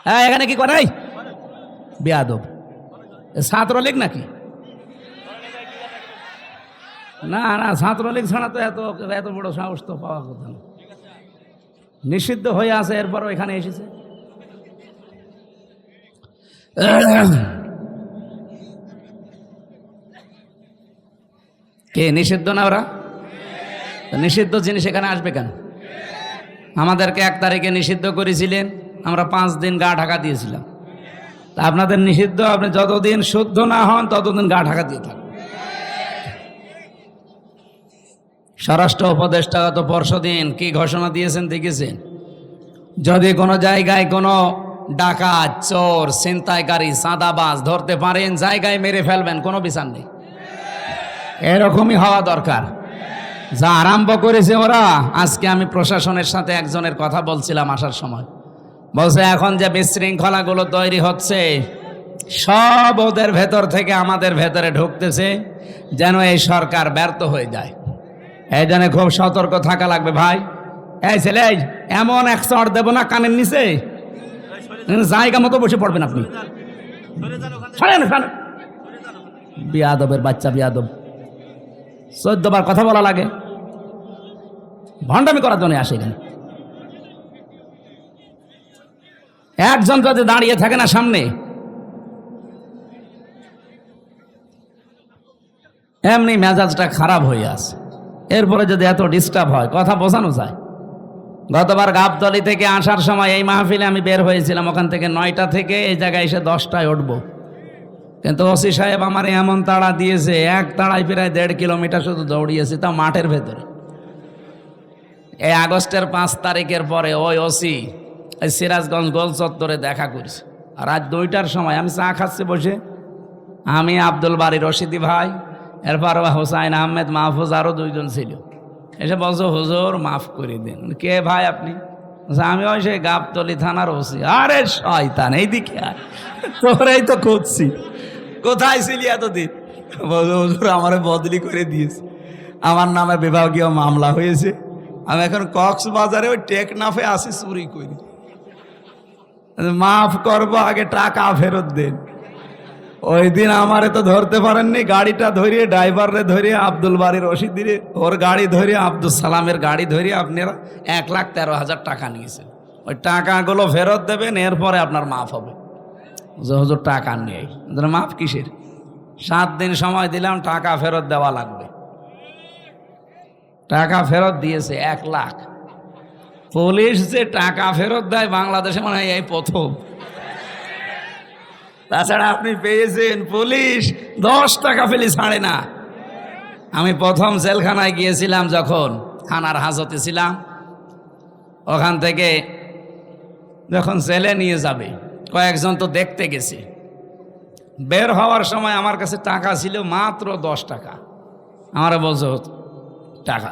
হ্যাঁ, এখানে কি করে বেয়াদব ছাত্রলীগ নাকি? না না, ছাত্রলীগ ছাড়া তো এত এত বড় সাহস তো পাওয়ার কথা না। নিষিদ্ধ হয়ে আছে, এরপরও এখানে এসেছে। কে নিষিদ্ধ না? ওরা নিষিদ্ধ জিনিস এখানে আসবে কেন? আমাদেরকে 1 তারিখে নিষিদ্ধ করেছিলেন, আমরা 5 দিন গা ঢাকা দিয়েছিলাম। তা আপনাদের নিষিদ্ধ, আপনি যতদিন শুদ্ধ না হন ততদিন গা ঢাকা দিয়ে থাকেন। স্বরাষ্ট্র উপদেষ্টা গত পরশুদিন কি ঘোষণা দিয়েছেন দেখেছেন? যদি কোনো জায়গায় কোনো ডাকাত, চোর, ছিনতাইকারী, চাঁদাবাজ ধরতে পারেন, জায়গায় মেরে ফেলবেন, কোনো বিচার নেই। এরকমই হওয়া দরকার। যা আরম্ভ করেছে ওরা, আজকে আমি প্রশাসনের সাথে একজনের কথা বলছিলাম আসার সময়, বলছে এখন যে বিশৃঙ্খলাগুলো তৈরি হচ্ছে সব ওদের ভেতর থেকে আমাদের ভেতরে ঢুকতেছে, যেন এই সরকার ব্যর্থ হয়ে যায়। এই জন্য খুব সতর্ক থাকা লাগবে ভাই। এই ছেলে, এমন এক চড় দেব না কানের নিচে, জায়গা মতো বসে পড়বেন আপনি। বিয়াদবের বাচ্চা, বিয়াদব। 14 বার কথা বলা লাগে, ভণ্ডামি করার জন্য আসে এখানে। একজন যদি দাঁড়িয়ে থাকে না সামনে, এমনি মেজাজটা খারাপ হয়ে আসে। এরপরে যদি এত ডিস্টার্ব হয়, কথা বোঝানো যায়। গতবার গাবতলী থেকে আসার সময় এই মাহফিলে আমি বের হয়েছিলাম, ওখান থেকে 9টা থেকে এই জায়গায় এসে 10টায় উঠবো, কিন্তু ওসি সাহেব আমার এমন তাড়া দিয়েছে, এক তাড়ায় প্রায় 1.5 কিলোমিটার শুধু দৌড়িয়েছি, তা মাঠের ভেতরে। এই আগস্টের 5 তারিখের পরে ওই ওসি এই সিরাজগঞ্জ গোল চত্বরে দেখা করেছে। আর রাত 2টার সময় আমি চা খাচ্ছি বসে, আমি, আব্দুল বারী রশিদি ভাই, এরপর হোসাইন আহমেদ, মাহফুজ, আরও 2 জন ছিল। এসে বলছো হুজুর মাফ করে দিন। কে ভাই আপনি? আমি ওই সেই গাবতলী থানার ওসি। আরে শয়তান, এইদিকে আর তোরাই তো খুঁজছি, কোথায় ছিলি এতদিন? বলছো হুজুর আমারে বদলি করে দিয়েছে, আমার নামে বিভাগীয় মামলা হয়েছে, আমি এখন কক্সবাজারে ওই টেকনাফে আসি চুরি করি, মাফ করবো, আগে টাকা ফেরত দেন। ওই দিন আমারে তো ধরতে পারেননি, গাড়িটা ধরিয়ে, ড্রাইভারে ধরিয়ে, আব্দুল বারী রশিদিরে ওর গাড়ি ধরিয়ে, আব্দুল সালামের গাড়ি ধরিয়ে আপনারা 1,13,000 টাকা নিয়েছেন। ওই টাকাগুলো ফেরত দেবেন, এরপরে আপনার মাফ হবে। হুজুর টাকা নেই, মাফ কিসের? 7 দিন সময় দিলাম, টাকা ফেরত দেওয়া লাগবে। টাকা ফেরত দিয়েছে 1 লাখ। পুলিশ যে টাকা ফেরত দেয় বাংলাদেশে মনে হয় এই প্রথম। তাছাড়া আপনি পেয়েছেন পুলিশ 10 টাকা ফেলে ছাড়ে না। আমি প্রথম জেলখানায় গিয়েছিলাম যখন থানার হাজতে ছিলাম, ওখান থেকে যখন জেলে নিয়ে যাবে কয়েকজন তো দেখতে গেছে, বের হওয়ার সময় আমার কাছে টাকা ছিল মাত্র 10 টাকা। আমরা বলছো টাকা,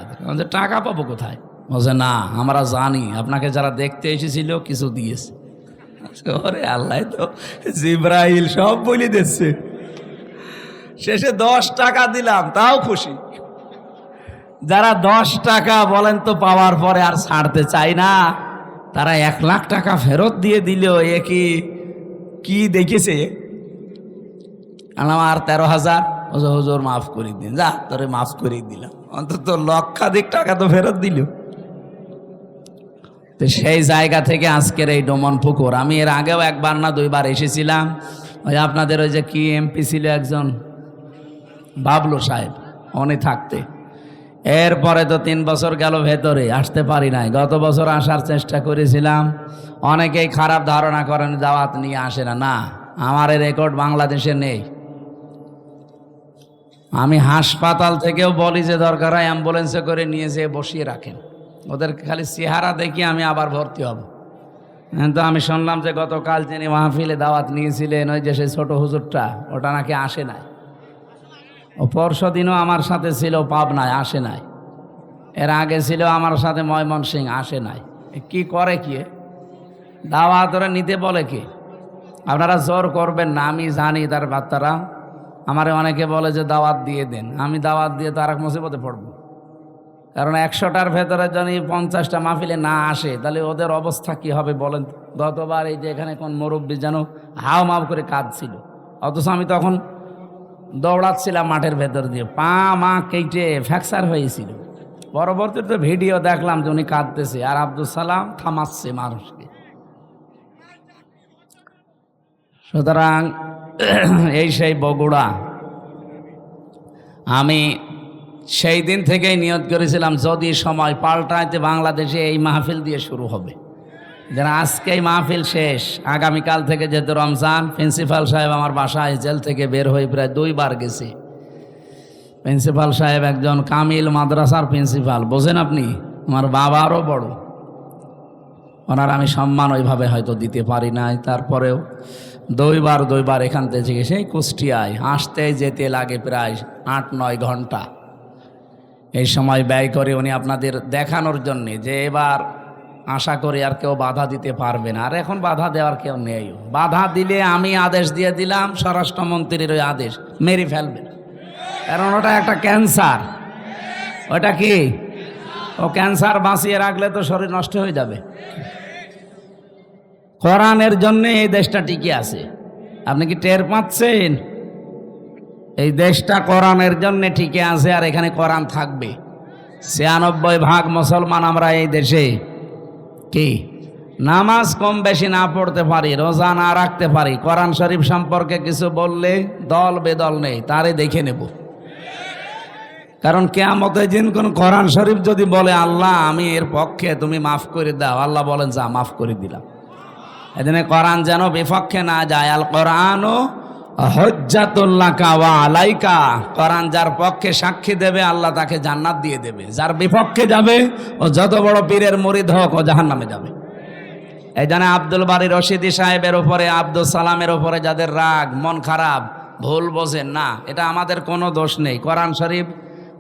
টাকা পাবো কোথায়? বলছে না, আমরা জানি আপনাকে যারা দেখতে এসেছিল কিছু দিয়েছে। ওরে আল্লাহ, তো জিব্রাইল সব বলে দিচ্ছে। শেষে 10 টাকা দিলাম, তাও খুশি। যারা 10 টাকা বলেন তো পাওয়ার পরে আর ছাড়তে চাই না, তারা 1 লাখ টাকা ফেরত দিয়ে দিল। এ কি দেখেছে? আমার 13,000। হুজুর মাফ করে দিন। যা, তোরে মাফ করে দিলাম, অন্তত লক্ষাধিক টাকা তো ফেরত দিল। তো সেই জায়গা থেকে আজকের এই ডোমন পুকুর। আমি এর আগেও 1 বার না 2 বার এসেছিলাম। ওই আপনাদের ওই যে কি এমপি ছিল একজন, বাবলু সাহেব, উনি থাকতে। এরপরে তো 3 বছর গেল ভেতরে, আসতে পারি নাই। গত বছর আসার চেষ্টা করেছিলাম। অনেকেই খারাপ ধারণা করেন দাওয়াত নিয়ে আসে না। না, আমার এই রেকর্ড বাংলাদেশে নেই। আমি হাসপাতাল থেকেও বলি যে দরকার হয় অ্যাম্বুলেন্সে করে নিয়ে যেয়ে বসিয়ে রাখেন, ওদের খালি চেহারা দেখি আমি আবার ভর্তি হব। তো আমি শুনলাম যে গতকাল যিনি মাহফিলে দাওয়াত নিয়েছিলেন, ওই যে সেই ছোট হুজুরটা, ওটা নাকি আসে নাই। ও পরশুদিনও আমার সাথে ছিল পাবনায়, আসে নাই। এর আগে ছিল আমার সাথে ময়মনসিংহ, আসে নাই। কি করে কি দাওয়াত ওরা নিতে বলে কি? আপনারা জোর করবেন না, আমি জানি তার বাচ্চারা। আমারে অনেকে বলে যে দাওয়াত দিয়ে দেন, আমি দাওয়াত দিয়ে তো আর এক মুসিবতে পড়বো। কারণ 100টার ভেতরে যদি 50টা মাহফিলে না আসে, তাহলে ওদের অবস্থা কি হবে বলেন তো? গতবার এই যে এখানে কোন মুরব্বী যেন হাও মাও করে কাঁদছিল, অথচ আমি তখন দৌড়াচ্ছিলাম মাঠের ভেতর দিয়ে, পা মা কেটে ফ্র্যাকচার হয়েছিল। পরবর্তীতে ভিডিও দেখলাম যে উনি কাঁদতেছে আর আব্দুল সালাম থামাচ্ছে মানুষকে। সুতরাং এই সেই বগুড়া, আমি সেই দিন থেকেই নিয়ত করেছিলাম যদি সময় পাল্টাইতে বাংলাদেশে এই মাহফিল দিয়ে শুরু হবে। যেন আজকে এই মাহফিল শেষ, আগামীকাল থেকে যেহেতু রমজান, প্রিন্সিপাল সাহেব আমার বাসায় জেল থেকে বের হয়ে প্রায় 2 বার গেছে। প্রিন্সিপাল সাহেব একজন কামিল মাদ্রাসার প্রিন্সিপাল, বোঝেন আপনি, আমার বাবারও বড়। ওনার আমি সম্মান ওইভাবে হয়তো দিতে পারি নাই, তারপরেও 2 বার এখান থেকে সেই কুষ্টিয়ায় আসতে যেতে লাগে প্রায় 8-9 ঘন্টা। এই সময় ব্যয় করে উনি আপনাদের দেখানোর জন্যে যে এবার আশা করি আর কেউ বাধা দিতে পারবে না। আর এখন বাধা দেওয়ার কেউ নেই, বাধা দিলে আমি আদেশ দিয়ে দিলাম, স্বরাষ্ট্রমন্ত্রীর ওই আদেশ মেরে ফেলবে, কারণ ওটা একটা ক্যান্সার। ওটা কি? ও ক্যান্সার বাঁচিয়ে রাখলে তো শরীর নষ্ট হয়ে যাবে। কোরআনের জন্য এই দেশটা টিকে আছে, আপনি কি টের পাচ্ছেন? এই দেশটা কোরআনের জন্য টিকে আছে, আর এখানে কোরআন থাকবে। 96% মুসলমান আমরা এই দেশে। কি নামাজ কম বেশি না পড়তে পারি, রোজা না রাখতে পারি, কোরআন শরীফ সম্পর্কে কিছু বললে দল বেদল নেই, তারে দেখে নেব। কারণ কিয়ামতের দিন কোন কোরআন শরীফ যদি বলে আল্লাহ আমি এর পক্ষে, তুমি মাফ করে দাও, আল্লাহ বলেন যা মাফ করে দিলাম। এদিনে কোরআন যেন বিপক্ষে না যায়। আল কোরআনও হুজ্জাতুল্লাকা ওয়া আলাইকা, কোরআন যার পক্ষে সাক্ষী দেবে আল্লাহ তাকে জান্নাত দিয়ে দেবে, যার বিপক্ষে যাবে ও যত বড় পীরের মুরিদ হোক ও জাহান্নামে যাবে। এই জন্য আব্দুল বারী রশিদি সাহেবের উপরে, আব্দুল সালামের উপরে যাদের রাগ, মন খারাপ, ভুল বোঝেন না, এটা আমাদের কোনো দোষ নেই। কোরআন শরীফ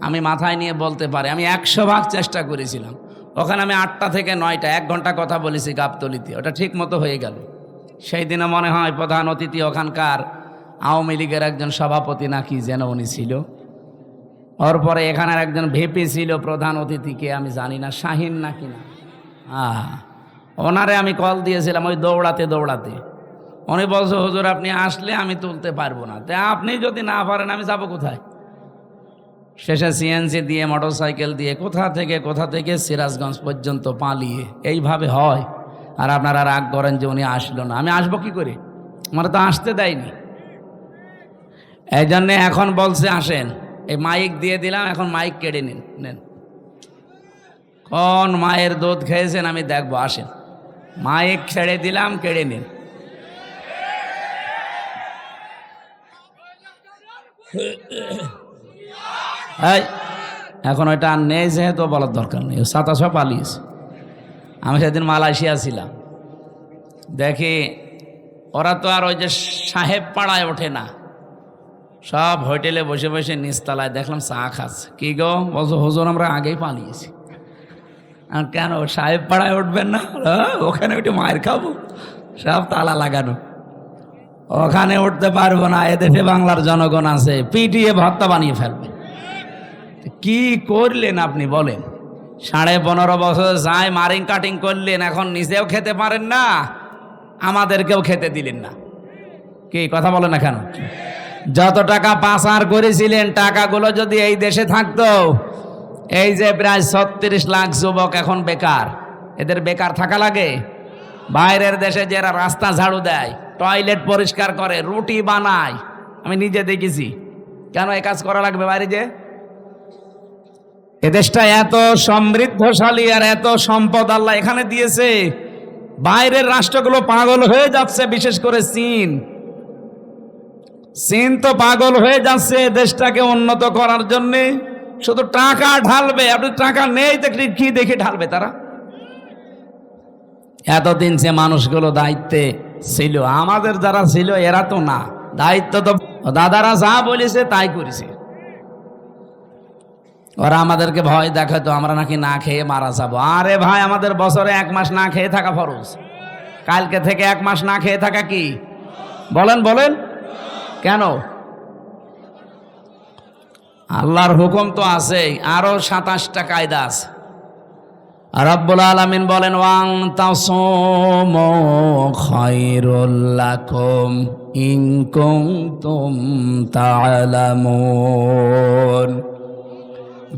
আমি মাথায় নিয়ে বলতে পারি, আমি 100 ভাগ চেষ্টা করেছিলাম। ওখানে আমি 8টা থেকে 9টা 1 ঘন্টা কথা বলেছি গাবতলিতে, ওটা ঠিক মতো হয়ে গেল। সেই দিনে মনে হয় প্রধান অতিথি ওখানকার আওয়ামী লীগের একজন সভাপতি না কি যেন উনি ছিল, ওর পরে এখানের একজন ভিপি ছিল প্রধান অতিথিকে আমি জানি না, শাহিন না কিনা, ওনারে আমি কল দিয়েছিলাম ওই দৌড়াতে দৌড়াতে। উনি বলছে হুজুর আপনি আসলে আমি তুলতে পারবো না, তাই আপনি যদি না পারেন আমি যাব কোথায়? শেষে সিএনজি দিয়ে, মোটরসাইকেল দিয়ে কোথা থেকে সিরাজগঞ্জ পর্যন্ত পালিয়ে। এইভাবে হয়। আর আপনারা রাগ করেন যে উনি আসলো না, আমি আসবো কি করে? আমার তো আসতে দেয়নি। এই জন্যে এখন বলছে আসেন, এই মাইক দিয়ে দিলাম, এখন মাইক কেড়ে নেন। কোন মায়ের দুধ খেয়েছেন আমি দেখবো, আসেন। মাইক ছেড়ে দিলাম, কেড়ে নিন। এখন ওইটা আর নেই, যেহেতু বলার দরকার নেই, 27 পালিয়েছে। আমি সেদিন মালয়েশিয়া ছিলাম, দেখি ওরা তো আর ওই যে সাহেব পাড়ায় ওঠে না, সব হোটেলে বসে বসে নিচতলায় দেখলাম চা খাচ্ছে। কি গো? বলছো হুজুর আমরা আগেই পালিয়েছি। আর কেন সাহেব পাড়ায় উঠবেন না? ওখানে উঠে মায়ের খাবো, সব তালা লাগানো, ওখানে উঠতে পারবো না। এদেশে বাংলার জনগণ আছে, পিটিয়ে ভর্তা বানিয়ে ফেলবে। কি করলেন আপনি বলেন? 15.5 বছর যায় মারিং কাটিং করলেন, এখন নিজেও খেতে পারেন না, আমাদেরকেও খেতে দিলেন না। কি কথা বলেন না কেন? যত টাকা পাচার করেছিলেন, টাকাগুলো যদি এই দেশে থাকতো, এই যে প্রায় 36 লাখ যুবক এখন বেকার, এদের বেকার থাকা লাগে? বাইরের দেশে যারা রাস্তা ঝাড়ু দেয়, টয়লেট পরিষ্কার করে, রুটি বানায়, আমি নিজে দেখেছি। কেন এই কাজ করা লাগবে বাইরে? যে এদেশটা এত সমৃদ্ধশালী আর এত সম্পদ আল্লাহ এখানে দিয়েছে, বাইরের রাষ্ট্রগুলো পাগল হয়ে যাচ্ছে, বিশেষ করে চীন তো পাগল হয়ে যাচ্ছে দেশটাকে উন্নত করার জন্য, শুধু টাকা ঢালবে। আপনি টাকা নেই দেখলে কি দেখে ঢালবে তারা? এতদিন যে মানুষগুলো দায়িত্বে ছিল, আমাদের যারা ছিল এরা তো না, দায়িত্ব তো দাদারা যা বলেছে তাই করেছে। ওরা আমাদেরকে ভয় দেখাতো আমরা নাকি না খেয়ে মারা যাবো। আরে ভাই, আমাদের বছরে 1 মাস না খেয়ে থাকা ফরজ। কালকে থেকে 1 মাস না খেয়ে থাকা কি? বলেন কেন? আল্লাহর হুকুম তো আছে, আরো 27টা কায়দা আছে। রব্বুল আলামিন বলেন ওয়াং তাসুমু খায়রুল লাকুম ইন কুনতুম তা'লামুন।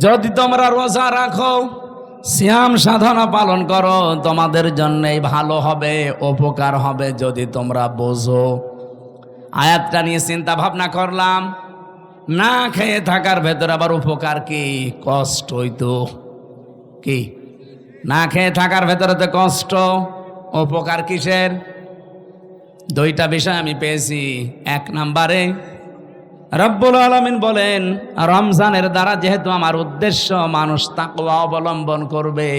যদি তোমরা রোজা রাখো, সিয়াম সাধনা পালন করো, তোমাদের জন্যই ভালো হবে, উপকার হবে যদি তোমরা বোঝো। আয়াতটা নিয়ে চিন্তা ভাবনা করলাম, না খেয়ে থাকার ভেতর আবার উপকার কি? কষ্টই তো। কি না খেয়ে থাকার ভেতরে তো কষ্ট, উপকার কিসের? দুইটা বিষয় আমি পেয়েছি। এক নম্বরে রব্বুল আলামিন বলেন রমজানের দ্বারা যেহেতু আমার উদ্দেশ্য মানুষ তাকওয়া অবলম্বন করবে,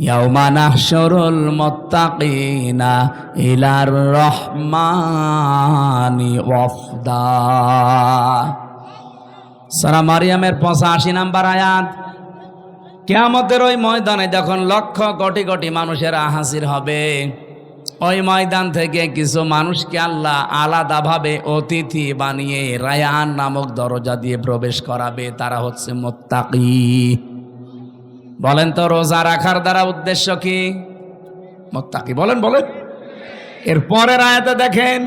ইয়াউমা নাহশুরুল মুত্তাকিনা ইলার রহমানি ওয়াফদা। সূরা মারইয়ামের 85 নম্বর আয়াত। কিয়ামতের ওই ময়দানে যখন লক্ষ কোটি কোটি মানুষেরা হাজির হবে, ওই ময়দান থেকে কিছু মানুষকে আল্লাহ আলাদাভাবে অতিথি বানিয়ে রায়ান নামক দরজা দিয়ে প্রবেশ করাবে। তারা হচ্ছে মুত্তাকি। বলেন তো রোজা রাখার দ্বারা উদ্দেশ্য কি? মুত্তাকি। বলেন বলেন। এর পরের আয়াতে দেখেন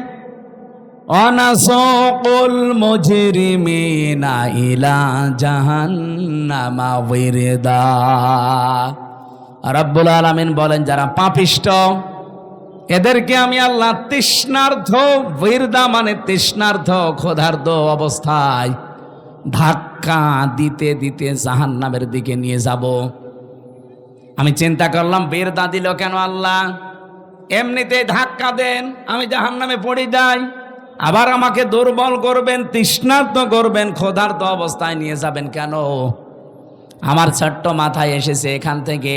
অনাসুকুল মুজরিমিনা ইলা জাহান্নামা ওয়িরদা। রব্বুল আলামিন বলেন যারা পাপিষ্ঠ এদেরকে আমি আল্লাহ তৃষ্ণার্থ, ওয়িরদা মানে তৃষ্ণার্থ, ক্ষুধার্ত অবস্থায় ধাক্কা দিতে দিতে জাহান্নামের দিকে নিয়ে যাব। আমি চিন্তা করলাম ওয়িরদা দিল কেন আল্লাহ? এমনিতে ধাক্কা দেন, আমি জাহান্নামে পড়ে যাই, আবার আমাকে দুর্বল করবেন, তৃষ্ণার্ত করবেন, ক্ষুধার্ত অবস্থায় নিয়ে যাবেন কেন? আমার ছোট্ট মাথায় এসেছে এখান থেকে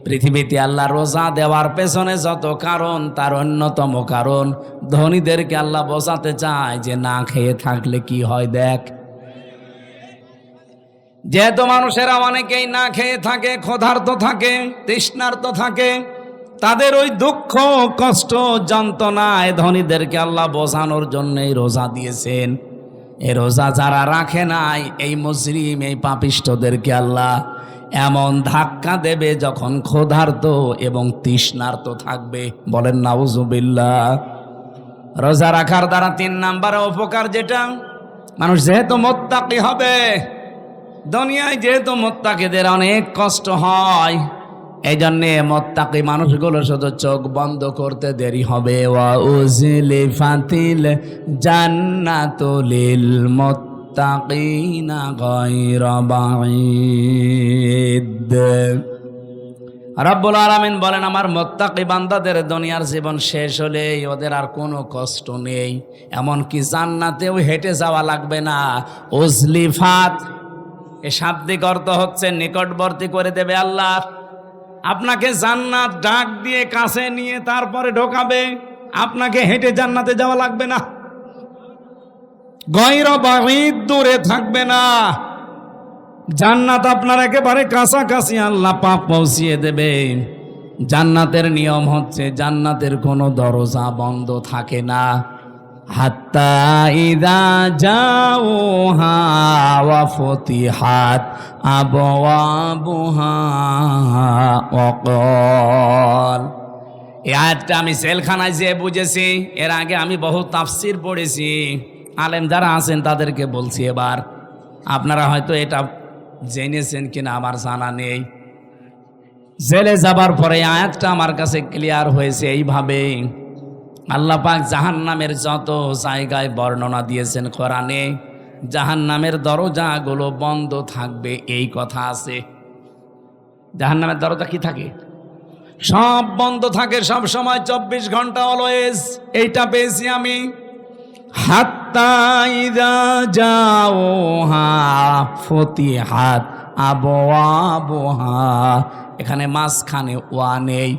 পৃথিবীতে আল্লাহ রোজা দেওয়ার পেছনে যত কারণ, তার অন্যতম কারণ ধনীদেরকে আল্লাহ বোঝাতে চায় যে না খেয়ে থাকলে কি হয় দেখ। যেহেতু মানুষেরা অনেকেই না খেয়ে থাকে, ক্ষুধার্ত থাকে, তৃষ্ণার্ত থাকে, তাদের ওই দুঃখ, কষ্ট, যন্ত্রণায় ধনীদেরকে আল্লাহ বোঝানোর জন্যই রোজা দিয়েছেন। এই রোজা যারা রাখে নাই, এই মুজরিম, এই পাপিষ্ঠদেরকে আল্লাহ এমন ধাক্কা দেবে যখন ক্ষুধার্ত এবং তৃষ্ণার্ত থাকবে। বলেন নাউজুবিল্লাহ। রোজা রাখার দ্বারা 3 নাম্বার উপকার যেটা, মানুষ যেহেতু মুত্তাকি হবে, দুনিয়ায় যেহেতু মুত্তাকিদের অনেক কষ্ট হয়, এই জন্যে মুত্তাকি মানুষগুলো শুধু চোখ বন্ধ করতে দেরি হবে। ওয়া উজলিফাতিল জান্নাতু লিল মুত্তাকিনা গায়রা বাঈদ। রব্বুল আলামিন বলেন আমার মুত্তাকি বান্দাদের দুনিয়ার জীবন শেষ হলে ওদের আর কোনো কষ্ট নেই, এমনকি জান্নাতেও হেঁটে যাওয়া লাগবে না। উজলিফাত এ শাব্দিক অর্থ হচ্ছে নিকটবর্তী করে দেবে আল্লাহ। আপনাকে জান্নাত ডাক দিয়ে কাছে নিয়ে তারপরে ঢোকাবে, আপনাকে হেঁটে জান্নাতে যাওয়া লাগবে না। গায়রা বাঈদ, দূরে থাকবে না। জান্নাত আপনার একেবারে কাছাকাছি আল্লাহ পাক পৌঁছিয়ে দেবে। জান্নাতের নিয়ম হচ্ছে জান্নাতের কোনো দরজা বন্ধ থাকে না। হাত্তা ইযা জাউহা ওয়া ফুতিহাত আবওয়াবুহা ওয়া ক্বাল। এই আয়াতটা আমি জেলখানায় যেয়ে বুঝেছি। এর আগে আমি বহু তাফসির পড়েছি, আলেম যারা আছেন তাদেরকে বলছি। এবার আপনারা হয়তো এটা জেনেছেন কিনা আমার জানা নেই। জেলে যাবার পরে আয়াতটা আমার কাছে ক্লিয়ার হয়েছে এইভাবে, আল্লাহ পাক জাহান্নামের যত জায়গায় বর্ণনা দিয়েছেন কোরআনে, জাহান্নামের দরজাগুলো বন্ধ থাকবে এই কথা আছে। জাহান্নামের দরজা কি থাকে? সব বন্ধ থাকে সব সময়, 24 ঘন্টা অলওয়েজ। এইটা পেয়েছি আমি। হাত্তা ইযা জাউহা ফুতিহাত আবওয়াবুহা, এখানে মাঝখানে ওয়া নেই।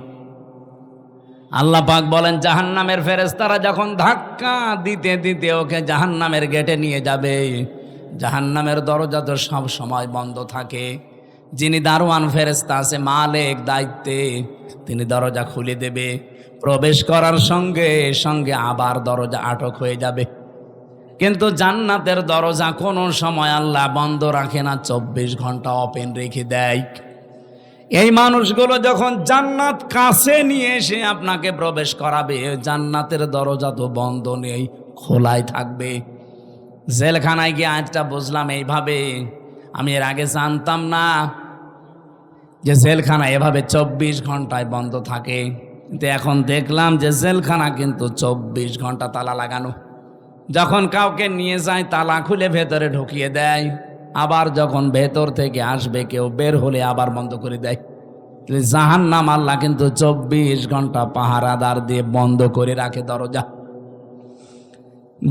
আল্লাহ পাক বলেন জাহান্নামের ফেরেশতারা যখন ধাক্কা দিতে দিতে ওকে জাহান্নামের গেটে নিয়ে যাবে, জাহান্নামের দরজা তো সব সময় বন্ধ থাকে। যিনি দারোয়ান ফেরেশতা আছে, মালিক দায়িত্বে, তিনি দরজা খুলে দেবে। প্রবেশ করার সঙ্গে সঙ্গে আবার দরজা আটক হয়ে যাবে। কিন্তু জান্নাতের দরজা কোনো সময় আল্লাহ বন্ধ রাখে না, 24 ঘন্টা ওপেন রেখে দেয়। এই মানুষগুলো যখন জান্নাত কাছে নিয়ে এসে আপনাকে প্রবেশ করাবে, জান্নাতের দরজা তো বন্ধ নেই, খোলাই থাকবে। জেলখানায় গিয়ে আজটা বুঝলাম এইভাবে, আমি এর আগে জানতাম না যে জেলখানা এভাবে 24 ঘন্টায় বন্ধ থাকে, কিন্তু এখন দেখলাম যে জেলখানা কিন্তু 24 ঘন্টা তালা লাগানো। যখন কাউকে নিয়ে যায় তালা খুলে ভেতরে ঢুকিয়ে দেয়, আবার যখন ভেতর থেকে আসবে কেউ বের হলে আবার বন্ধ করে দেয়। জাহান্নাম আল্লাহ কিন্তু 24 ঘন্টা পাহারাদার দিয়ে বন্ধ করে রাখে দরজা।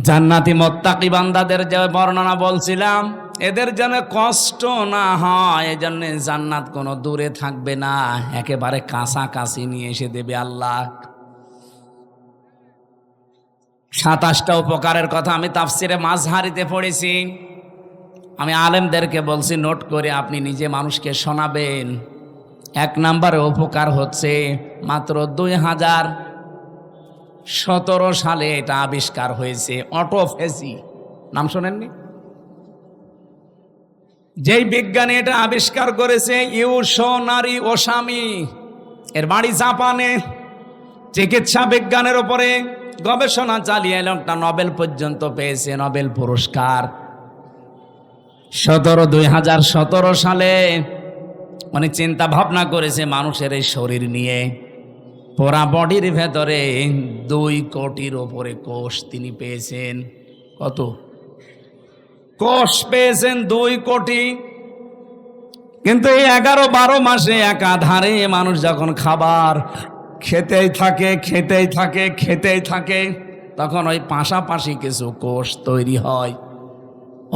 জান্নাতি মুত্তাকি বান্দাদের যে বর্ণনা বলছিলাম, এদের যেন কষ্ট না হয় এজন্য জান্নাত কোনো দূরে থাকবে না, একেবারে কাছাকাছি নিয়ে এসে দেবে আল্লাহ। 27টা উপকারের কথা আমি তাফসিরে মাযহারিতে পড়েছি। আমি আলেমদেরকে বলছি নোট করে আপনি নিজে মানুষকে শোনাবেন। 1 নম্বরে উপকার হচ্ছে মাত্র 2017 সালে এটা আবিষ্কার হয়েছে, অটোফেজি। নাম শোনেননি? যেই বিজ্ঞানী এটা আবিষ্কার করেছে ইউশোনারি ওসামি, এর বাড়ি জাপানে। চিকিৎসা বিজ্ঞানের উপরে গবেষণা চালিয়ে লোকটা নোবেল পর্যন্ত পেয়েছে, নোবেল পুরস্কার। 2017 সালে উনি চিন্তা ভাবনা করেছে মানুষের এই শরীর নিয়ে। পুরা বডির ভেতরে 2 কোটির ওপরে কোষ তিনি পেয়েছেন। কত কোষ পেয়েছেন? 2 কোটি। কিন্তু এই 11-12 মাসে একাধারে মানুষ যখন খাবার খেতেই থাকে, তখন ওই পাশাপাশি কিছু কোষ তৈরি হয়।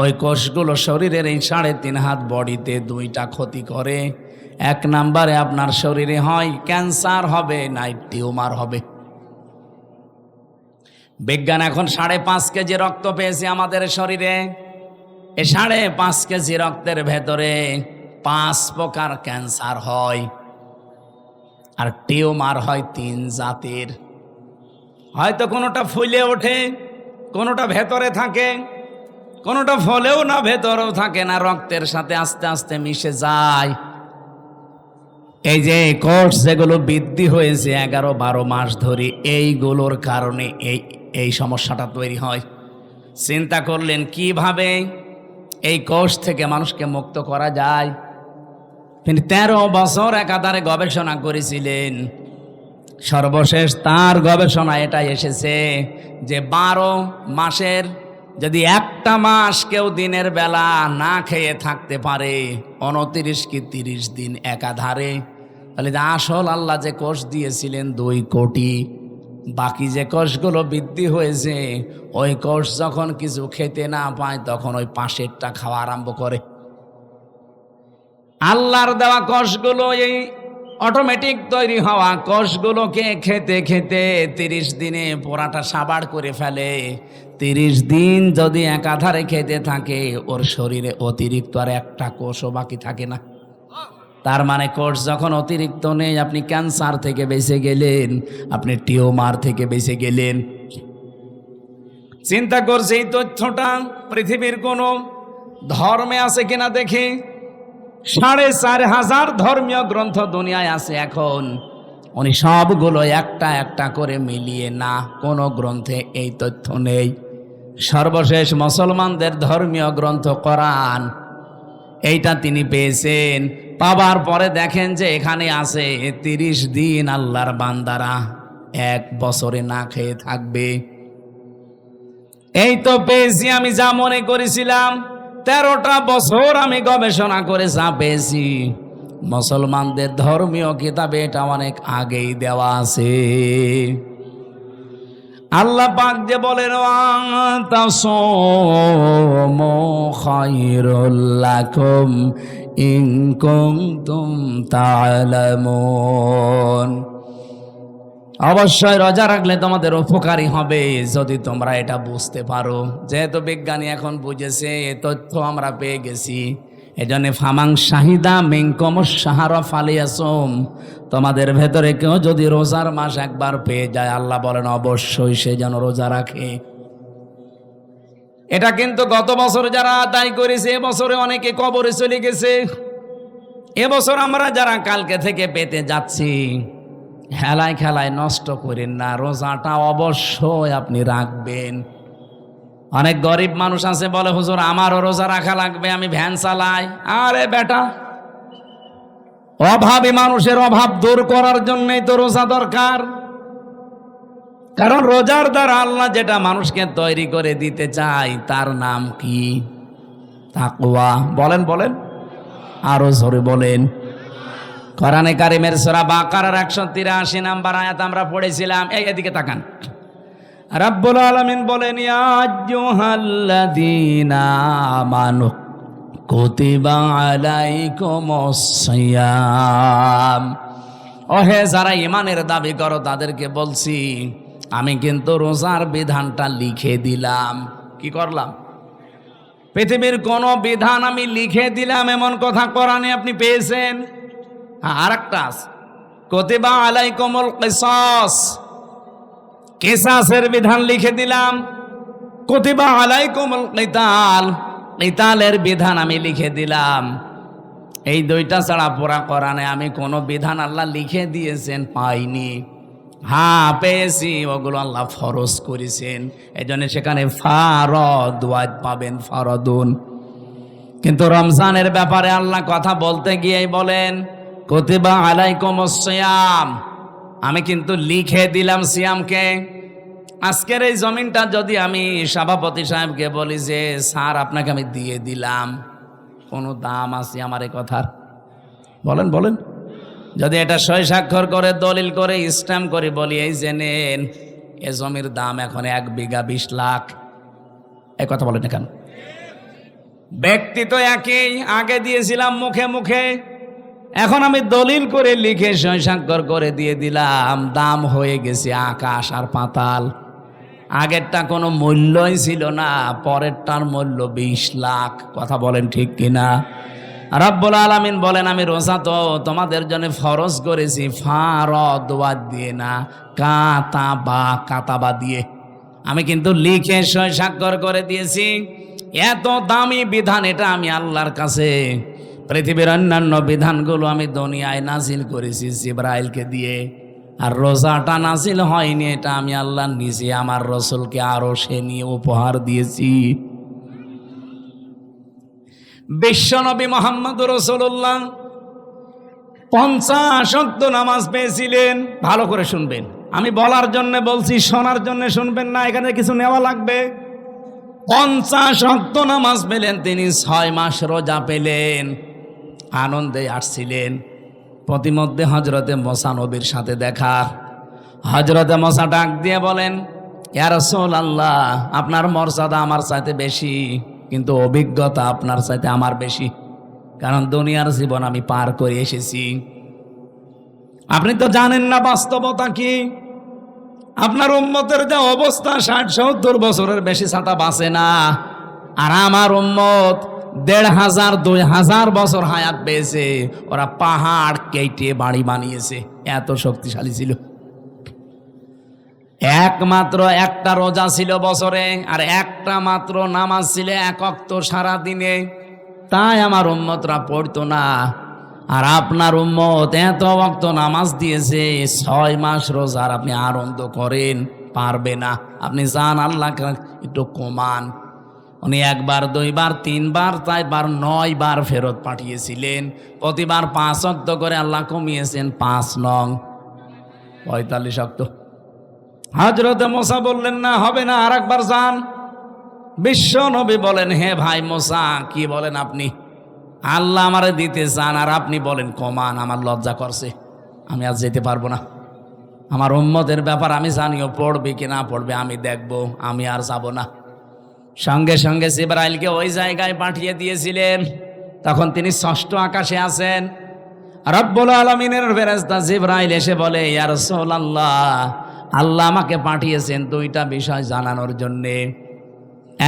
ওই কোষগুলো শরীরের এই 3.5 হাত বডিতে 2টা ক্ষতি করে। 1 নম্বরে আপনার শরীরে হয় ক্যান্সার হবে, নাই টিউমার হবে। বিজ্ঞান এখন 5.5 কেজি রক্ত পেয়েছে আমাদের শরীরে। এই 5.5 কেজি রক্তের ভেতরে 5 প্রকার ক্যান্সার হয়, আর টিউমার হয় 3 জাতের। হয়তো কোনোটা ফুলে ওঠে, কোনোটা ভেতরে থাকে, কোনোটা ফলেও না ভেতরেও থাকে না, রক্তের সাথে আস্তে আস্তে মিশে যায়। এই যে কোষ যেগুলো বৃদ্ধি হয়েছে 11-12 মাস ধরে, এইগুলোর কারণে এই সমস্যাটা তৈরি হয়। চিন্তা করলেন কিভাবে এই কোষ থেকে মানুষকে মুক্ত করা যায়। তিনি 13 বছর একাধারে গবেষণা করেছিলেন। সর্বশেষ তার গবেষণা এটাই এসেছে যে 12 মাসের যদি একটা মাস কেউ দিনের বেলা না খেয়ে থাকতে পারে, 29 কি 30 দিন একাধারে, তাহলে আসল আল্লাহ যে কোষ দিয়েছিলেন 2 কোটি, বাকি যে কোষগুলো বৃদ্ধি হয়েছে ওই কোষ যখন কিছু খেতে না পায় তখন ওই পাশেরটা খাওয়া আরম্ভ করে। আল্লাহর দেওয়া কোষগুলো, এই অটোমেটিক তৈরি হওয়া কোষগুলোকে খেতে খেতে 30 দিনে পোড়াটা সাবাড় করে ফেলে। 30 দিন যদি একাধারে খেতে থাকে, ওর শরীরে অতিরিক্ত আর একটা কোষও বাকি থাকে না। তার মানে কোষ যখন অতিরিক্ত নেই, আপনি ক্যান্সার থেকে বেঁচে গেলেন, আপনি টিউমার থেকে বেঁচে গেলেন। চিন্তা করছে এই তথ্যটা পৃথিবীর কোন ধর্মে আছে কিনা দেখি। 4,500 ধর্মীয় গ্রন্থ দুনিয়ায় আছে এখন। উনি সবগুলো একটা একটা করে মিলিয়ে না, কোনো গ্রন্থে এই তথ্য নেই। সর্বশেষ মুসলমানদের ধর্মীয় গ্রন্থ কোরআন, এইটা তিনি পেয়েছেন। পাবার পরে দেখেন যে এখানে আছে 30 দিন আল্লাহর বান্দারা 1 বছরে না খেয়ে থাকবে। এই তো পেয়েছি আমি যা মনে করেছিলাম। 13টা বছর আমি গবেষণা করে যা পেয়েছি, মুসলমানদের ধর্মীয় কিতাবে এটা অনেক আগেই দেওয়া আছে। আল্লাহ পাক যে বলেন তাসামু খায়রুল লাকুম ইন কুনতুম তা'লামুন, অবশ্যই রোজা রাখলে তোমাদের উপকারী হবে যদি তোমরা এটা বুঝতে পারো। যেহেতু বিজ্ঞানী এখন বুঝেছে, এ তথ্য আমরা পেয়ে গেছি, এজন্য ফামাং শাহিদা মিনকুমুশ শাহরা ফালিয়াসুম, তোমাদের ভেতরে কেউ যদি রোজার মাস একবার পেয়ে যায়, আল্লাহ বলেন অবশ্যই সে যেন রোজা রাখে। এটা কিন্তু গত বছর যারা আদায় করেছে, এবছরে অনেকে কবরে চলে গেছে। এবছর আমরা যারা কালকে থেকে পেতে যাচ্ছি, হেলায় খেলায় নষ্ট করেন না, রোজাটা অবশ্যই আপনি রাখবেন। অনেক গরিব মানুষ আছে বলে, হুজুর আমারও রোজা রাখা লাগবে, আমি ভ্যান চালাই। আরে বেটা, অভাবী মানুষের অভাব দূর করার জন্যই তো রোজা দরকার। কারণ রোজার দ্বারা আল্লাহ যেটা মানুষকে তৈরি করে দিতে চায় তার নাম কি? তাকওয়া। বলেন বলেন, আরো জোরে বলেন। কোরআনে কারিমের সূরা বাকারার 183 নম্বর আয়াত আমরা পড়েছিলাম। এদিকে তাকান। রাব্বুল আলামিন বলেন, ইয়া আইয়ুহাল্লাযীনা আমানু কুতিবা আলাইকুমুস সিয়াম। ওহে যারা ঈমানের দাবি করো তাদেরকে বলছি, আমি কিন্তু রোজার বিধানটা লিখে দিলাম। কি করলাম? পৃথিবীর কোন বিধান আমি লিখে দিলাম এমন কথা কোরআনে আপনি পেয়েছেন? আর একটা কুতিবা আলাইকুমুল কিসাস, কিসাসের বিধান লিখে দিলাম। কুতিবা আলাইকুমুল কিতাল, কিতালের বিধান আমি লিখে দিলাম। এই দুইটা ছাড়া পুরা কোরআনে আমি কোনো বিধান আল্লাহ লিখে দিয়েছেন পাইনি। হ্যাঁ পেয়েছি, ওগুলো আল্লাহ ফরজ করেছেন। এই জন্য সেখানে ফারদ ওয়াজ পাবেন, ফারদুন। কিন্তু রমজানের ব্যাপারে আল্লাহ কথা বলতে গিয়েই বলেন কুতিবা আলাইকুমুস সিয়াম, আমি কিন্তু লিখে দিলাম সিয়ামকে। আজকের এই জমিনটা যদি আমি সভাপতি সাহেবকে বলি যে স্যার আপনাকে আমি দিয়ে দিলাম, কোনো দাম আছে আমার এই কথার? বলেন বলেন। যদি এটা সই স্বাক্ষর করে দলিল করে স্ট্যাম্প করে বলি এই যে নেন, এ জমির দাম এখন 1 বিঘা 20 লাখ, এই কথা বলেন না কেন? ব্যক্তি তো একই, আগে দিয়েছিলাম মুখে মুখে, এখন আমি দলিল করে লিখে সই স্বাক্ষর করে দিয়ে দিলাম, দাম হয়ে গেছে আকাশ আর পাতাল। আগেরটা কোনো মূল্যই ছিল না, পরেরটার মূল্য 20 লাখ। কথা বলেন ঠিক কিনা? রব্বুল আলামিন বলেন আমি রোজা তো তোমাদের জন্য ফরজ করেছি ফারদ ওয়াজ দিয়ে না, কাতাবা দিয়ে। আমি কিন্তু লিখে সই স্বাক্ষর করে দিয়েছি। এত দামি বিধান এটা আমি আল্লাহর কাছে। পৃথিবীর অন্যান্য বিধানগুলো আমি দুনিয়ায় নাজিল করেছি জিবরাইলকে দিয়ে, আর রোজাটা নাজিল হয়নি, এটা আমি আল্লাহ নিজে আমার রসুলকে আরো সে নিয়ে উপহার দিয়েছি। বিশ্বনবী মুহাম্মদ রাসূলুল্লাহ 50 ওয়াক্ত নামাজ পেয়েছিলেন। ভালো করে শুনবেন, আমি বলার জন্য বলছি, শোনার জন্য শুনবেন না, এখানে কিছু নেওয়া লাগবে। 50 ওয়াক্ত নামাজ পেলেন তিনি, 6 মাস রোজা পেলেন, আনন্দে আসছিলেন। প্রতিমধ্যে হযরতে মুসা নবীর সাথে দেখা। হযরতে মুসা ডাক দিয়ে বলেন, ইয়া রাসূলুল্লাহ আপনার মর্যাদা আমার চাইতে বেশি, কিন্তু অভিজ্ঞতা আপনার চাইতে আমার বেশি, কারণ দুনিয়ার জীবন আমি পার করে এসেছি। আপনি তো জানেন না বাস্তবতা কি। আপনার উম্মতের যে অবস্থা, 60-70 বছরের বেশি ছাতা বাঁচে না, আর আমার উম্মত 1500 2000 বছর হায়াত পেয়েছে। ওরা পাহাড় কেটে বাড়ি বানিয়েছে, এত শক্তিশালী ছিল। একমাত্র একটা রোজা ছিল বছরে, আর একটা মাত্র নামাজ ছিল 1 ওয়াক্ত সারা দিনে। তাই আমার উম্মতরা পড়তো না। আর আপনার উম্মত এত ওয়াক্ত নামাজ দিয়েছে, 6 মাস রোজার আপনি আনন্দ করেন, পারবে না। আপনি যান আল্লাহকে একটু কমান। উনি 1 বার 2 বার 3 বার 4 বার 9 বার ফেরত পাঠিয়েছিলেন। প্রতিবার 5 ওয়াক্ত করে আল্লাহ কমিয়েছেন 5 নং 45 ওয়াক্ত। হযরতে মুসা বললেন না, হবে না, আরেকবার যান। বিশ্ব নবী বলেন, হে ভাই মুসা কি বলেন আপনি? আল্লাহ আমারে দিতে চান আর আপনি বলেন কমান, আমার লজ্জা করছে, আমি আজ যেতে পারবো না। আমার উম্মতের ব্যাপার আমি জানিও, পড়বে কি না পড়বে আমি দেখব, আমি আর যাব না। সঙ্গে সঙ্গে জিবরাইলকে ওই জায়গায় পাঠিয়ে দিয়েছিলেন। তখন তিনি 6ষ্ঠ আকাশে আছেন। রব্বুল আলামিনের ফেরেশতা জিবরাইল এসে বলে, ইয়া রাসূলুল্লাহ আল্লাহ আমাকে পাঠিয়েছেন 2টা বিষয় জানানোর জন্যে।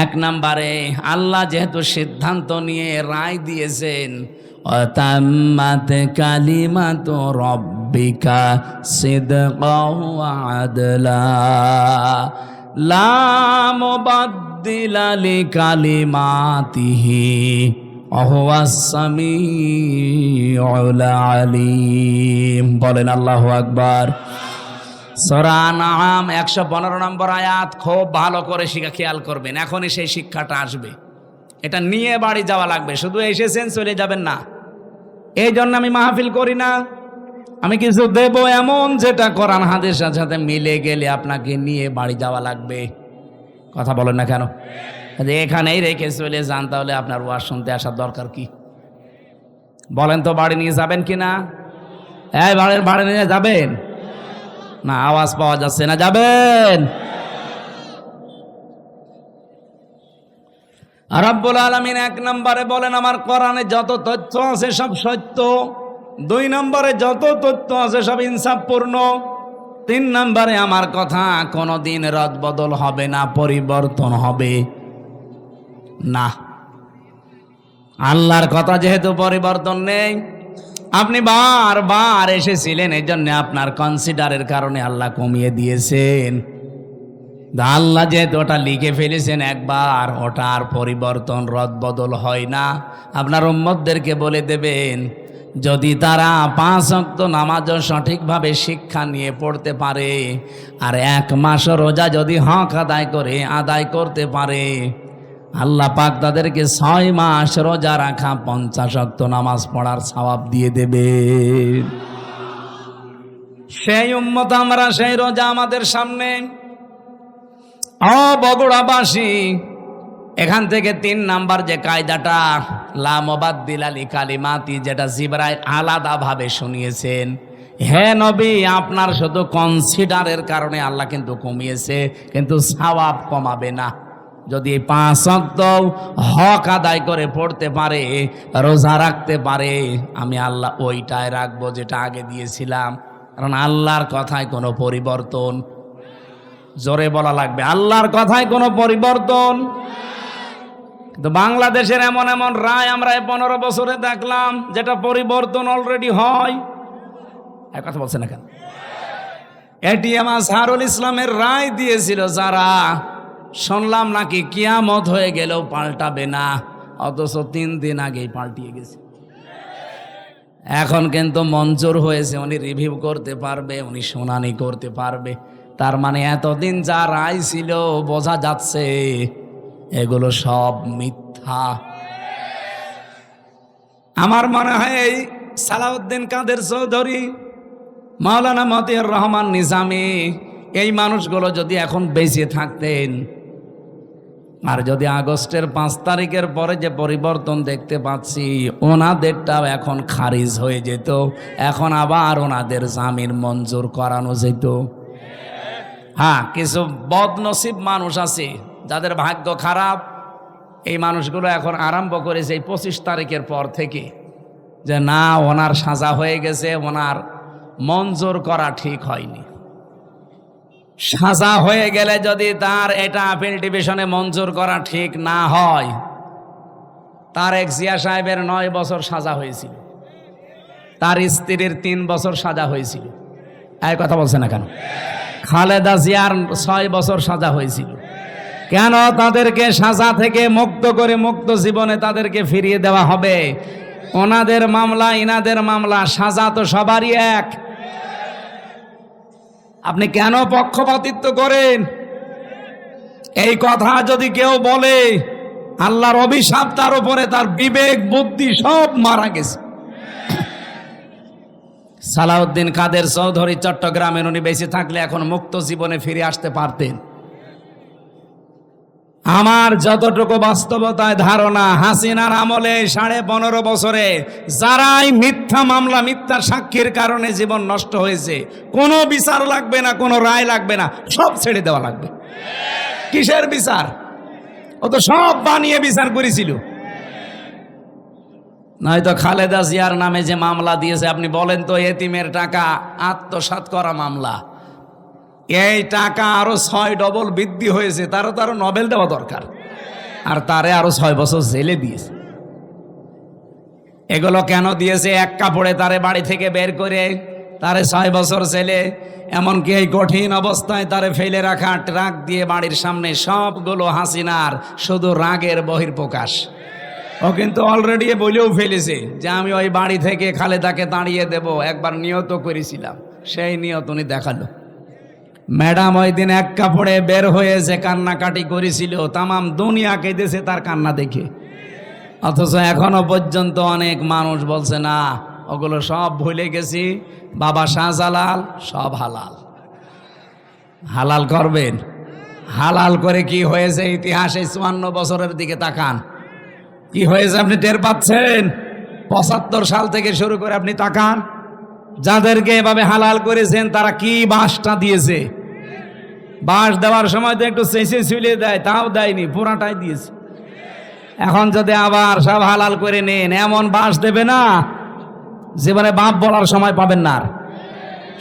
1 নম্বরে আল্লাহ যেহেতু সিদ্ধান্ত নিয়ে রায় দিয়েছেন, অতাম্মাত কালিমাতু রাব্বিকা সিদকাও ওয়া আদলা লা মুবাদদিলা লিকালিমাতিহি ওয়াহুয়াস সামিউল আলিম। বলেন আল্লাহু আকবার। সূরা আনআম 115 নম্বর আয়াত খুব ভালো করে খেয়াল করবেন, এখনই সেই শিক্ষাটা আসবে। এটা নিয়ে বাড়ি যাওয়া লাগবে, শুধু এসেছেন চলে যাবেন না। এই জন্য আমি মাহফিল করি না, আমি কিছু দেব এমন যেটা কোরআন হাদিসের সাথে মিলে গেলে আপনাকে নিয়ে বাড়ি যাওয়া লাগবে। কথা বলেন না কেন? এখানেই রেখে চলে যান, তাহলে আপনার ওয়াজ শুনতে আসার দরকার কি? বলেন তো, বাড়ি নিয়ে যাবেন কি না? এই বাড়ি নিয়ে যাবেন না? আওয়াজ পাওয়া যাচ্ছে না, যাবেন? রব্বুল আলামিন 1 নম্বরে বলেন আমার কোরআনে যত তথ্য আছে সব সত্য, 2 নম্বরে যত তথ্য আছে সব ইনসাফপূর্ণ, 3 নম্বরে আমার কথা কোনোদিন রদবদল হবে না, পরিবর্তন হবে না। আল্লাহর কথা যেহেতু পরিবর্তন নেই, আপনি বারবার এসেছিলেন, এই জন্য আপনার কনসিডারের কারণে আল্লাহ কমিয়ে দিয়েছেন। আল্লাহ যেহেতু ওটা লিখে ফেলেছেন একবার, ওটা আর পরিবর্তন রদবদল হয় না। আপনার উম্মতদেরকে বলে দেবেন, যদি তারা 5 ওয়াক্ত নামাজও সঠিকভাবে শিক্ষা নিয়ে পড়তে পারে, আর 1 মাস রোজা যদি হক আদায় করতে পারে, আল্লাহ পাক তাদেরকে 6 মাস রোজা রাখা 50 ওয়াক্ত নামাজ পড়ার সওয়াব দিয়ে দেবে। সেই উম্মত আমরা, সেই রোজা আমাদের সামনে। বগুড়াবাসী, এখান থেকে 3 নাম্বার যে কায়দাটা লা মুবাদ্দিলা লিকালিমাতি, যেটা জিবরাইল আলাদাভাবে শুনিয়েছেন, হে নবী আপনার শুধু কনসিডারের কারণে আল্লাহ কিন্তু কমিয়েছে, কিন্তু সওয়াব কমাবে না। যদি 5 ওয়াক্ত হক আদায় করে পড়তে পারে, রোজা রাখতে পারে, আমি আল্লাহ ওইটাই রাখবো যেটা আগে দিয়েছিলাম। কারণ আল্লাহর কথায় কোনো পরিবর্তন, জোরে বলা লাগবে, আল্লাহর কথায় কোনো পরিবর্তন। কিন্তু বাংলাদেশের এমন এমন রায় আমরা 15 বছরে দেখলাম যেটা পরিবর্তন অলরেডি হয়। এক কথা বলছে না কেন? এটিএম আজহারুল ইসলামের রায় দিয়েছিল যারা, শুনলাম নাকি কিয়ামত হয়ে গেলেও পাল্টাবে না, অথচ 3 দিন আগেই পাল্টিয়ে গেছে। এখন কিন্তু মঞ্জুর হয়েছে, উনি রিভিউ করতে পারবে, উনি শুনানি করতে পারবে। তার মানে এতদিন যা রায় ছিল বোঝা যাচ্ছে এগুলো সব মিথ্যা। আমার মনে হয় এই সালাউদ্দিন কাদের চৌধুরী, মাওলানা মতিউর রহমান নিজামী, এই মানুষগুলো যদি এখন বেঁচে থাকতেন, আর যদি আগস্টের 5 তারিখের পরে যে পরিবর্তন দেখতে পাচ্ছি, ওনাদেরটাও এখন খারিজ হয়ে যেত, এখন আবার ওনাদের জামিন মঞ্জুর করানো যেত। হ্যাঁ, কিছু বদনসিব মানুষ আছে যাদের ভাগ্য খারাপ, এই মানুষগুলো এখন আরম্ভ করেছে এই 25 তারিখের পর থেকে যে না, ওনার সাজা হয়ে গেছে, ওনার মঞ্জুর করা ঠিক হয়নি। সাজা হয়ে গেলে যদি তার এটা আপিল ডিভিশনে মঞ্জুর করা ঠিক না হয়, তারেক জিয়া সাহেবের 9 বছর সাজা হয়েছিল, তার স্ত্রীর 3 বছর সাজা হয়েছিল। এই কথা বলছে না কেন? খালেদা জিয়ার 6 বছর সাজা হয়েছিল। কেন তাদেরকে সাজা থেকে মুক্ত করে মুক্ত জীবনে তাদেরকে ফিরিয়ে দেওয়া হবে? ওনাদের মামলা ইনাদের মামলা, সাজা তো সবারই এক। আপনি কেন পক্ষপাতিত্ব করেন? এই কথা যদি কেউ বলে, আল্লাহর অভিশাপ তার উপরে, তার বিবেক বুদ্ধি সব মারা গেছে। সালাউদ্দিন কাদের চৌধুরী চট্টগ্রামের, উনি বেঁচে থাকলে এখন মুক্ত জীবনে ফিরে আসতে পারতেন। আমার যতটুকু বাস্তবতায় ধারণা, হাসিনার আমলে 15.5 বছরে যারাই মিথ্যা মামলা, মিথ্যা সাক্ষীর কারণে জীবন নষ্ট হয়েছে, কোনো বিচার লাগবে না, কোনো রায় লাগবে না, সব ছেড়ে দেওয়া লাগবে। কিসের বিচার? ও তো সব বানিয়ে বিচার করেছিল। নয়তো খালেদা জিয়ার নামে যে মামলা দিয়েছে, আপনি বলেন তো, এতিমের টাকা আত্মসাৎ করা মামলা, এই টাকা আরো 6 ডবল বৃদ্ধি হয়েছে, তারও তো আরো নোবেল দেওয়া দরকার, আর তারে আরো 6 বছর জেলে দিয়েছে। এগুলো কেন দিয়েছে? এক কাপড়ে তারে বাড়ি থেকে বের করে তারে 6 বছর জেলে, এমনকি এই কঠিন অবস্থায় তারে ফেলে রাখা ট্রাক দিয়ে বাড়ির সামনে, সবগুলো হাসিনার শুধু রাগের বহির্প্রকাশ। ও কিন্তু অলরেডি বলেও ফেলেছে যে আমি ওই বাড়ি থেকে খালেদাকে দাঁড়িয়ে দেব, একবার নিয়ত করেছিলাম, সেই নিয়ত উনি দেখালো। ম্যাডাম ওই দিন এক কাপড়ে বের হয়েছে, কান্নাকাটি করেছিল, তামাম দুনিয়া কেঁদেছে তার কান্না দেখে। অথচ এখনো পর্যন্ত অনেক মানুষ বলছে না ওগুলো সব ভুলে গেছি, বাবা শাহজালাল সব হালাল। হালাল করবেন, হালাল করে কি হয়েছে ইতিহাসে 54 বছরের দিকে তাকান, কি হয়েছে আপনি টের পাচ্ছেন? 75 সাল থেকে শুরু করে আপনি তাকান, যাদেরকে এভাবে হালাল করেছেন তারা কি বাঁশটা দিয়েছে। বাঁশ দেওয়ার সময় তো একটু চেঁচে ছুলে দেয়, তাও দেয়নি, পুরাটাই দিয়েছে। এখন যদি আবার সব হালাল করে নেন, এমন বাঁশ দেবে না জীবনে বাপ বলার সময় পাবেন না।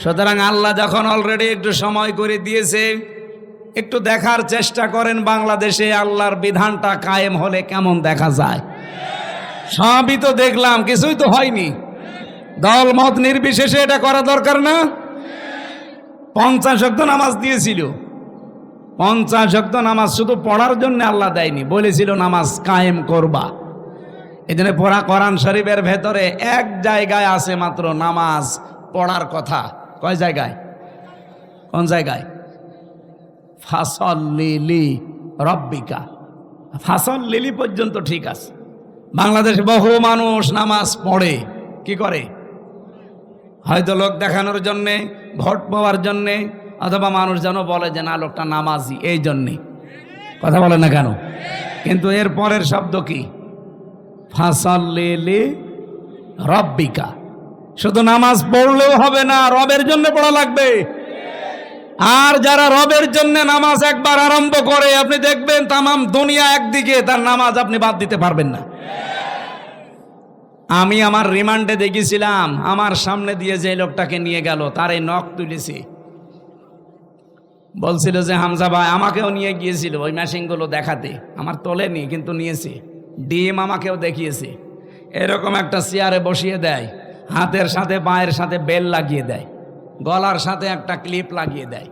সুতরাং আল্লাহ যখন অলরেডি একটু সময় করে দিয়েছে, একটু দেখার চেষ্টা করেন বাংলাদেশে আল্লাহর বিধানটা কায়েম হলে কেমন দেখা যায়। সবই তো দেখলাম, কিছুই তো হয়নি। দল মত নির্বিশেষে এটা করা দরকার না? 50 ওয়াক্ত নামাজ দিয়েছিল, 50 ওয়াক্ত নামাজ শুধু পড়ার জন্য আল্লাহ দেয়নি, বলেছিল নামাজ কায়েম করবা। এই জন্য পড়া কোরআন শরীফের ভেতরে এক জায়গায় আছে মাত্র নামাজ পড়ার কথা। কয় জায়গায়? কোন জায়গায়? ফাসল্লি রব্বিকা, ফাসল্লি পর্যন্ত ঠিক আছে। বাংলাদেশে বহু মানুষ নামাজ পড়ে, কি করে? হয়তো লোক দেখানোর জন্যে, ভোট পাওয়ার জন্যে, অথবা মানুষ যেন বলে যে না লোকটা নামাজি, এই জন্যে কথা বলে না কেন? কিন্তু এর পরের শব্দ কি? ফাসল্লি রব্বিকা। শুধু নামাজ পড়লেও হবে না, রবের জন্য পড়া লাগবে। আর যারা রবের জন্য নামাজ একবার আরম্ভ করে, আপনি দেখবেন তামাম দুনিয়া একদিকে, তার নামাজ আপনি বাদ দিতে পারবেন না। আমি আমার রিমান্ডে দেখেছিলাম, আমার সামনে দিয়ে যে লোকটাকে নিয়ে গেল তার এই নখ তুলেছি, বলছিল যে হামজা ভাই, আমাকেও নিয়ে গিয়েছিল ওই মেশিনগুলো দেখাতে, আমার তোলেনি কিন্তু নিয়েছে। ডিম আমাকেও দেখিয়েছে, এরকম একটা চেয়ারে বসিয়ে দেয়, হাতের সাথে পায়ের সাথে বেল লাগিয়ে দেয়, গলার সাথে একটা ক্লিপ লাগিয়ে দেয়,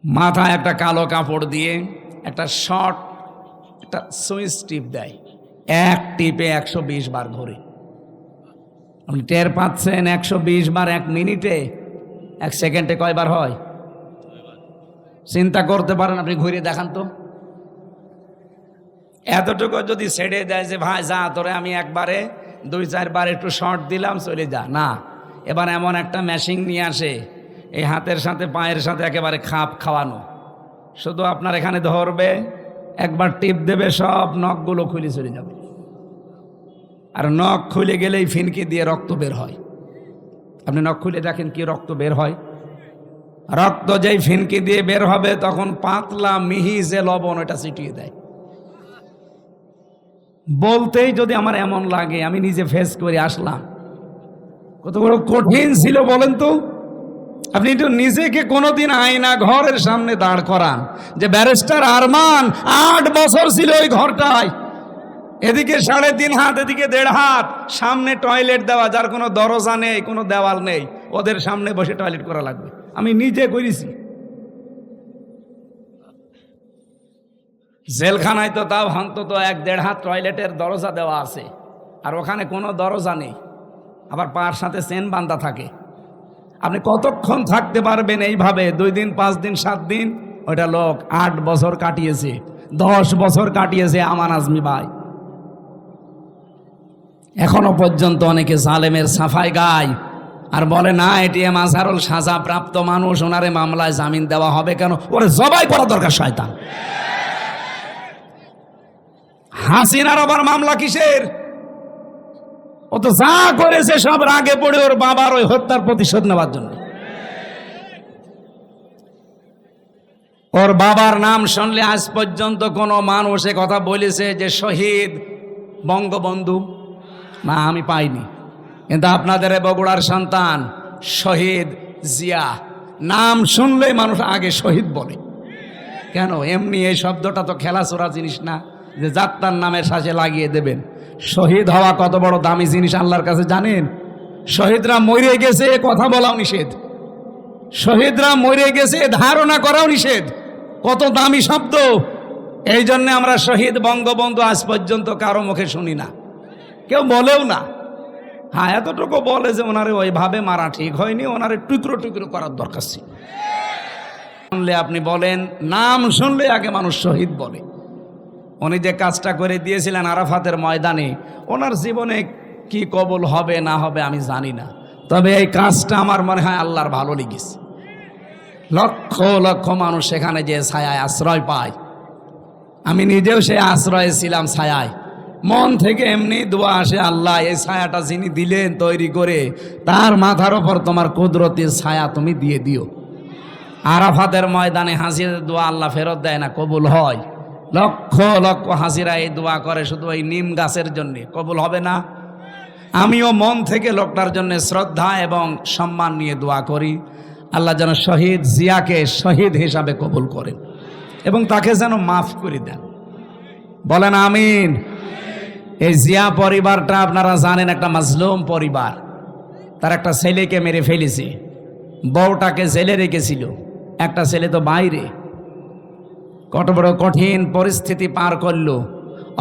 মাথায় একটা কালো কাপড় দিয়ে একটা শর্ট একটা সুইচ টিপ দেয়, এক টিপে 120 বার ঘুরে। আপনি টের পাচ্ছেন 120 বার 1 মিনিটে? 1 সেকেন্ডে কয়বার হয় চিন্তা করতে পারেন? আপনি ঘুরে দেখান তো। এতটুকু যদি ছেড়ে দেয় যে ভাই যা তোরে আমি একবারে 2-4 বার একটু শর্ট দিলাম, চলে যা, না, এবার এমন একটা মেশিন নিয়ে আসে, এই হাতের সাথে পায়ের সাথে একেবারে খাপ খাওয়ানো, শুধু আপনার এখানে ধরবে, একবার টিপ দেবে, সব নখগুলো খুলে চলে যাবে। আর নখ খুলে গেলেই ফিনকি দিয়ে রক্ত বের হয়। আপনি নখ খুলে দেখেন কি রক্ত বের হয়। রক্ত যেই ফিনকি দিয়ে বের হবে তখন পাতলা মিহি যে লবণ ওটা ছিটিয়ে দেয়। বলতেই যদি আমার এমন লাগে, আমি নিজে ফেস করে আসলাম, কত বড় কঠিন ছিল বলেন তো। আপনি একটু নিজেকে কোনোদিন আয়না ঘরের সামনে দাঁড় করান যে ব্যারিস্টার আরমান 8 বছর ছিল ওই ঘরটায়, এদিকে 3.5 হাত, এদিকে 1.5 হাত, সামনে টয়লেট দেওয়া, যার কোনো দরজা নেই, কোনো দেওয়াল নেই, ওদের সামনে বসে টয়লেট করা লাগবে। আমি নিজে করেছি। জেলখানায় তো তাও অন্তত 1-1.5 হাত টয়লেটের দরজা দেওয়া আছে, আর ওখানে কোনো দরজা নেই, আবার পার সাথে চেন বাঁধা থাকে। আপনি কতক্ষণ থাকতে পারবেন এইভাবে? 2 দিন, 5 দিন, 7 দিন। ওইটা লোক 8 বছর কাটিয়েছে, 10 বছর কাটিয়েছে আমান আজমি ভাই। এখনো পর্যন্ত অনেকে জালেমের সাফাই গায় আর বলে না এটিএম আজহারুল সাজা প্রাপ্ত মানুষ, ওনারে মামলায় জামিন দেওয়া হবে কেন? ওরে জবাই করা দরকার শয়তান। হাসিনার আবার মামলা কিসের? ও তো যা করেছে সব রাগে পড়ে ওর বাবার ওই হত্যার প্রতিশোধ নেওয়ার জন্য। ওর বাবার নাম শুনলে আজ পর্যন্ত কোনো মানুষ এ কথা বলেছে যে শহীদ বঙ্গবন্ধু? না, আমি পাইনি। কিন্তু আপনাদের বগুড়ার সন্তান শহীদ জিয়া, নাম শুনলেই মানুষ আগে শহীদ বলে। কেন? এমনি এই শব্দটা তো খেলাচোরা জিনিস না যে যাত্রার নামের সাথে লাগিয়ে দেবেন। শহীদ হওয়া কত বড় দামি জিনিস আল্লাহর কাছে জানেন? শহীদরা মরে গেছে কথা বলাও নিষেধ, শহীদরা মরে গেছে ধারণা করাও নিষেধ। কত দামি শব্দ! এই জন্য আমরা শহীদ বঙ্গবন্ধু আজ পর্যন্ত কারো মুখে শুনি না, কেউ বলেও না। হ্যাঁ, এতটুকু বলে যে ওনারে ওইভাবে মারা ঠিক হয়নি, ওনারে টুকরো টুকরো করার দরকার ছিল। শুনলে আপনি বলেন, নাম শুনলে আগে মানুষ শহীদ বলে। উনি যে কাজটা করে দিয়েছিলেন আরাফাতের ময়দানে, ওনার জীবনে কি কবুল হবে না হবে আমি জানি না, তবে এই কাজটা আমার মনে হয় আল্লাহর ভালো লেগেছে। লক্ষ লক্ষ মানুষ সেখানে যে ছায়ায় আশ্রয় পায়, আমি নিজেও সে আশ্রয়ে ছিলাম ছায়ায়। মন থেকে এমনি দোয়া আসে, আল্লাহ এই ছায়াটা যিনি দিলেন তৈরি করে, তার মাথার ওপর তোমার কুদরতের ছায়া তুমি দিয়ে দিও। আরাফাতের ময়দানে হাজিদের দোয়া আল্লাহ ফেরত দেয় না, কবুল হয়। লক্ষ লক্ষ হাজিরা এই দোয়া করে শুধু ওই নিম গাছের জন্য, কবুল হবে না? আমিও মন থেকে লোকটার জন্য শ্রদ্ধা এবং সম্মান নিয়ে দোয়া করি, আল্লাহ যেন শহীদ জিয়াকে শহীদ হিসাবে কবুল করেন এবং তাকে যেন মাফ করে দেন। বলেন আমিন। এই জিয়া পরিবারটা আপনারা জানেন একটা মাজলুম পরিবার। তার একটা ছেলেকে মেরে ফেলেছে, বউটাকে জেলে রেখেছিল, একটা ছেলে তো বাইরে। কত বড় কঠিন পরিস্থিতি পার করলো,